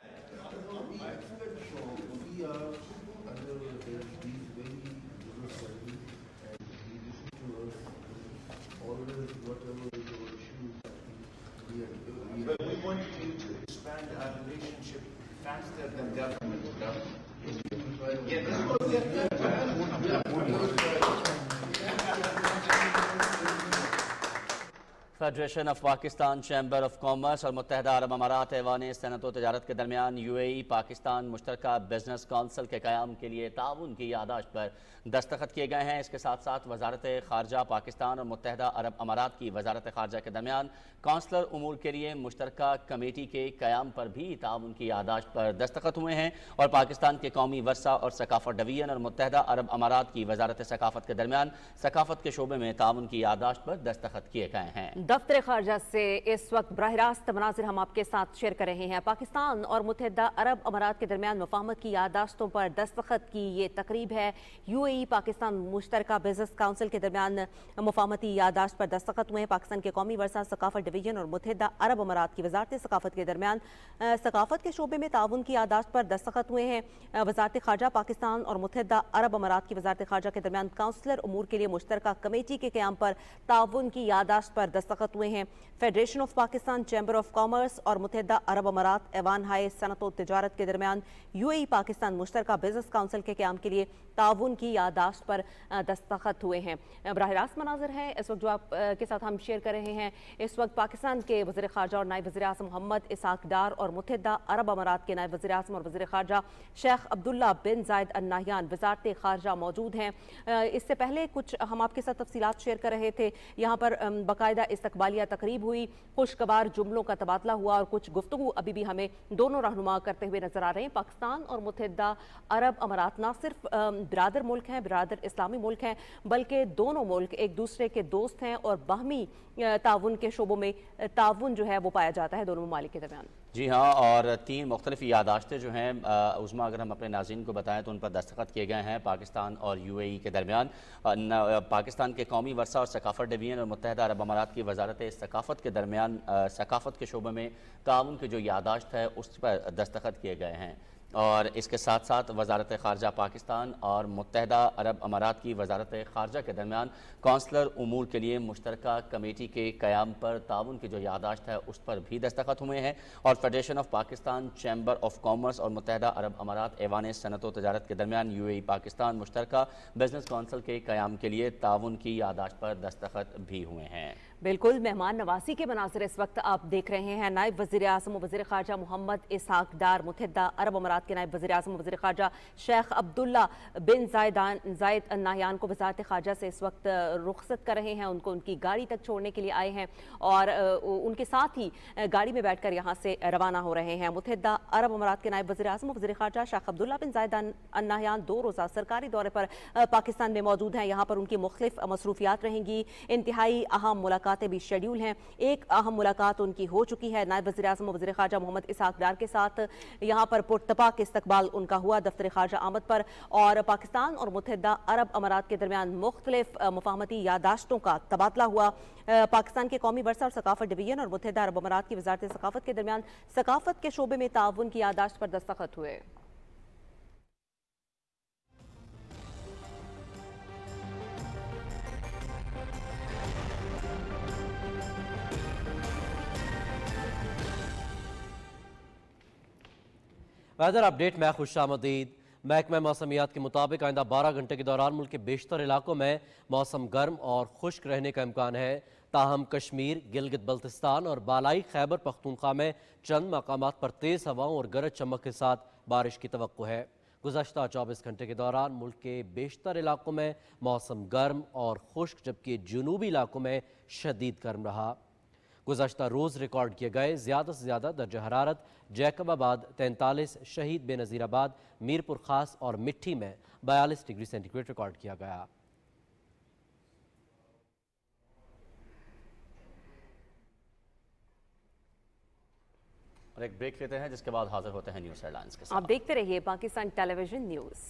Federation of Pakistan chamber of commerce और मुत्तहदा अरब अमारात ऐवान सनअत व तजारत के दरमियान UAE पाकिस्तान मुश्तरका बिजनेस कौंसिल के क़याम के लिए ताउन की यादाश्त पर दस्तखत किए गए हैं। इसके साथ साथ वजारत ख़ारजा पाकिस्तान और मुत्तहदा अरब अमारात की वजारत ख़ारजा के दरमियान कौंसलर उमूर के लिए मुश्तरका कमेटी के क़याम पर भी ताउन की यादाश्त पर दस्तखत हुए हैं और पाकिस्तान के कौमी वर्सा और सकाफत डिवीजन और मुत्तहदा अरब अमारात की वजारत सकाफत के दरमियान सकाफत के शोबे में ताउन की यादाश्त पर दस्तखत किए गए हैं। दफ्तर खारजा से इस वक्त बराह रास्त मनाजिर हम आपके साथ शेयर कर रहे हैं। पाकिस्तान और मुत्तहदा अरब अमारात के दरमियान मुफाहमत की यादाश्तों पर दस्तखत की ये तकरीब है। UAE पाकिस्तान मुश्तरका बिजनेस काउंसिल के दरमियान मुफाहमती यादाश्त पर दस्तखत हुए हैं। पाकिस्तान के कौमी वर्सा सकाफत डिवीजन और मुत्तहदा अरब अमारात की वजारत सकाफत के दरमियान सकाफत के शोबे में ताउन की यादाश्त पर दस्तखत हुए हैं। वजारत खारजा पाकिस्तान और मुत्तहदा अरब अमारात की वजारत खारजा के दरमियान काउंसलर उमूर के लिए मुश्तरका कमेटी के क़याम पर ताउन की यादाश्त पर दस्तखत हुए हैं। Federation of Pakistan chamber of commerce और मुत्तहदा अरब अमारात ऐवान हाय सनअत व तिजारत के दरमियान UAE पाकिस्तान मुश्तरका बिजनेस काउंसिल के क़याम के लिए ताउन की यादाश्त पर दस्तखत हुए हैं। बराह रास्त मनाज़र है इस वक्त जो आप के साथ हम शेयर कर रहे हैं। इस वक्त पाकिस्तान के वज़ीर ख़ारजा और नायब वज़ीर आज़म मोहम्मद इसाक डार और मुत्तहदा अरब अमारात के नायब वज़ीर आज़म और वज़ीर ख़ारजा शेख अब्दुल्ला बिन ज़ायद अल नाहयान वज़ारत ख़ारजा मौजूद हैं। इससे पहले कुछ हम आपके साथ तफसीलात शेयर कर रहे थे। यहाँ पर बाकायदा इस्तकबालिया तकरीब हुई, खुशगवार जुमलों का तबादला हुआ और कुछ गुफ्तगू अभी भी हमें दोनों रहनुमा करते हुए नजर आ रहे हैं। पाकिस्तान और मुत्तहदा अरब अमारात ना सिर्फ बिरादर मुल्क हैं, बिरादर इस्लामी मुल्क हैं, बल्कि दोनों मुल्क एक दूसरे के दोस्त हैं और बाहमी ताउन के शोबों में ताउन जो है वो पाया जाता है दोनों ममालिक के दरमियान। जी हाँ, और 3 मुख्तलिफ यादाश्तें जो हैं उसमें अगर हम अपने नाज़रीन को बताएं तो उन पर दस्तखत किए गए हैं पाकिस्तान और UAE के दरमियान। पाकिस्तान के कौमी वर्सा और सकाफत डिवीजन और मुत्तहदा अरब अमारात की वजारत सकाफत के दरमियान सकाफत के शोबे में ताउन की जो यादाश्त है उस पर दस्तखत किए गए हैं। और इसके साथ साथ वजारत ख़ारजा पाकिस्तान और मुत्तहदा अरब अमारात की वजारत ख़ारजा के दरमियान कौंसलर उमूर के लिए मुश्तरका कमेटी के क़याम पर ताउन की जो यादाश्त है उस पर भी दस्तखत हुए हैं। और federation of Pakistan chamber of commerce और मुत्तहदा अरब अमारात ऐवान सनअत व तजारत के दरमियान UAE पाकिस्तान मुश्तरका बिजनेस कौंसिल के क़याम के लिए ताउन की यादाश्त पर दस्तखत भी हुए हैं। बिल्कुल, मेहमान नवाजी के मनाज़िर इस वक्त आप देख रहे हैं। नायब वज़ीर आज़म और वज़ीर ख़ारजा मोहम्मद इसाक डार, मुत्तहदा अरब अमारात के नायब वज़ीर आज़म और वज़ीर ख़ारजा शेख अब्दुल्ला बिन ज़ायद अल नाहयान को वज़ारत ख़ारजा से इस वक्त रुखसत कर रहे हैं। उनको उनकी गाड़ी तक छोड़ने के लिए आए हैं और उनके साथ ही गाड़ी में बैठ कर यहाँ से रवाना हो रहे हैं। मुत्तहदा अरब अमारात के नायब वज़ीर आज़म और वज़ीर ख़ारजा शेख अब्दुल्ला बिन ज़ायद अल नाहयान 2 रोज़ा सरकारी दौरे पर पाकिस्तान में मौजूद हैं। यहाँ पर उनकी मुख्तलिफ मसरूफियात रहेंगी। इंतहाई अहम मुलाकातें भी शेड्यूल हैं। एक अहम मुलाकात उनकी हो चुकी है नायब वज़ीर आज़म और वज़ीर ख़ारजा मोहम्मद इसाक डार के साथ। यहाँ पर पुरतपाक इस्तकबाल उनका हुआ दफ्तर ख़ारजा आमद पर और पाकिस्तान और मुत्तहदा अरब अमारात के दरमियान मुख्तलिफ मुफाहमती यादाश्तों का तबादला हुआ। पाकिस्तान के कौमी वर्सा और सकाफत डिवीजन और मुत्तहदा अरब अमारात की वज़ारत सकाफत के दरमियान सकाफत के शोबे में ताउन की यादाश्त पर दस्तखत हुए। वेदर अपडेट में खुशामदीद। महकमा मौसमियात के मुताबिक आइंदा 12 घंटे के दौरान मुल्क के बेशतर इलाकों में मौसम गर्म और खुश्क रहने का इम्कान है। ताहम कश्मीर, गिलगित बल्तिस्तान और बालाई खैबर पख्तूनख्वा में चंद मकामात पर तेज़ हवाओं और गरज चमक के साथ बारिश की तवक्को है। गुज़श्ता 24 घंटे के दौरान मुल्क के बेशतर इलाकों में मौसम गर्म और खुश्क, जबकि जुनूबी इलाकों में शदीद गर्म रहा। गुज़श्ता रोज़ रिकॉर्ड किए गए ज़्यादा से ज़्यादा दर्जा हरारत जैकबाबाद 43, शहीद बेनज़ीराबाद, मीरपुर खास और मिट्टी में 42 डिग्री सेंटीग्रेड रिकॉर्ड किया गया। एक ब्रेक लेते हैं, जिसके बाद हाजिर होते हैं न्यूज़ हेडलाइंस के साथ। आप देखते रहिए पाकिस्तान टेलीविजन न्यूज़।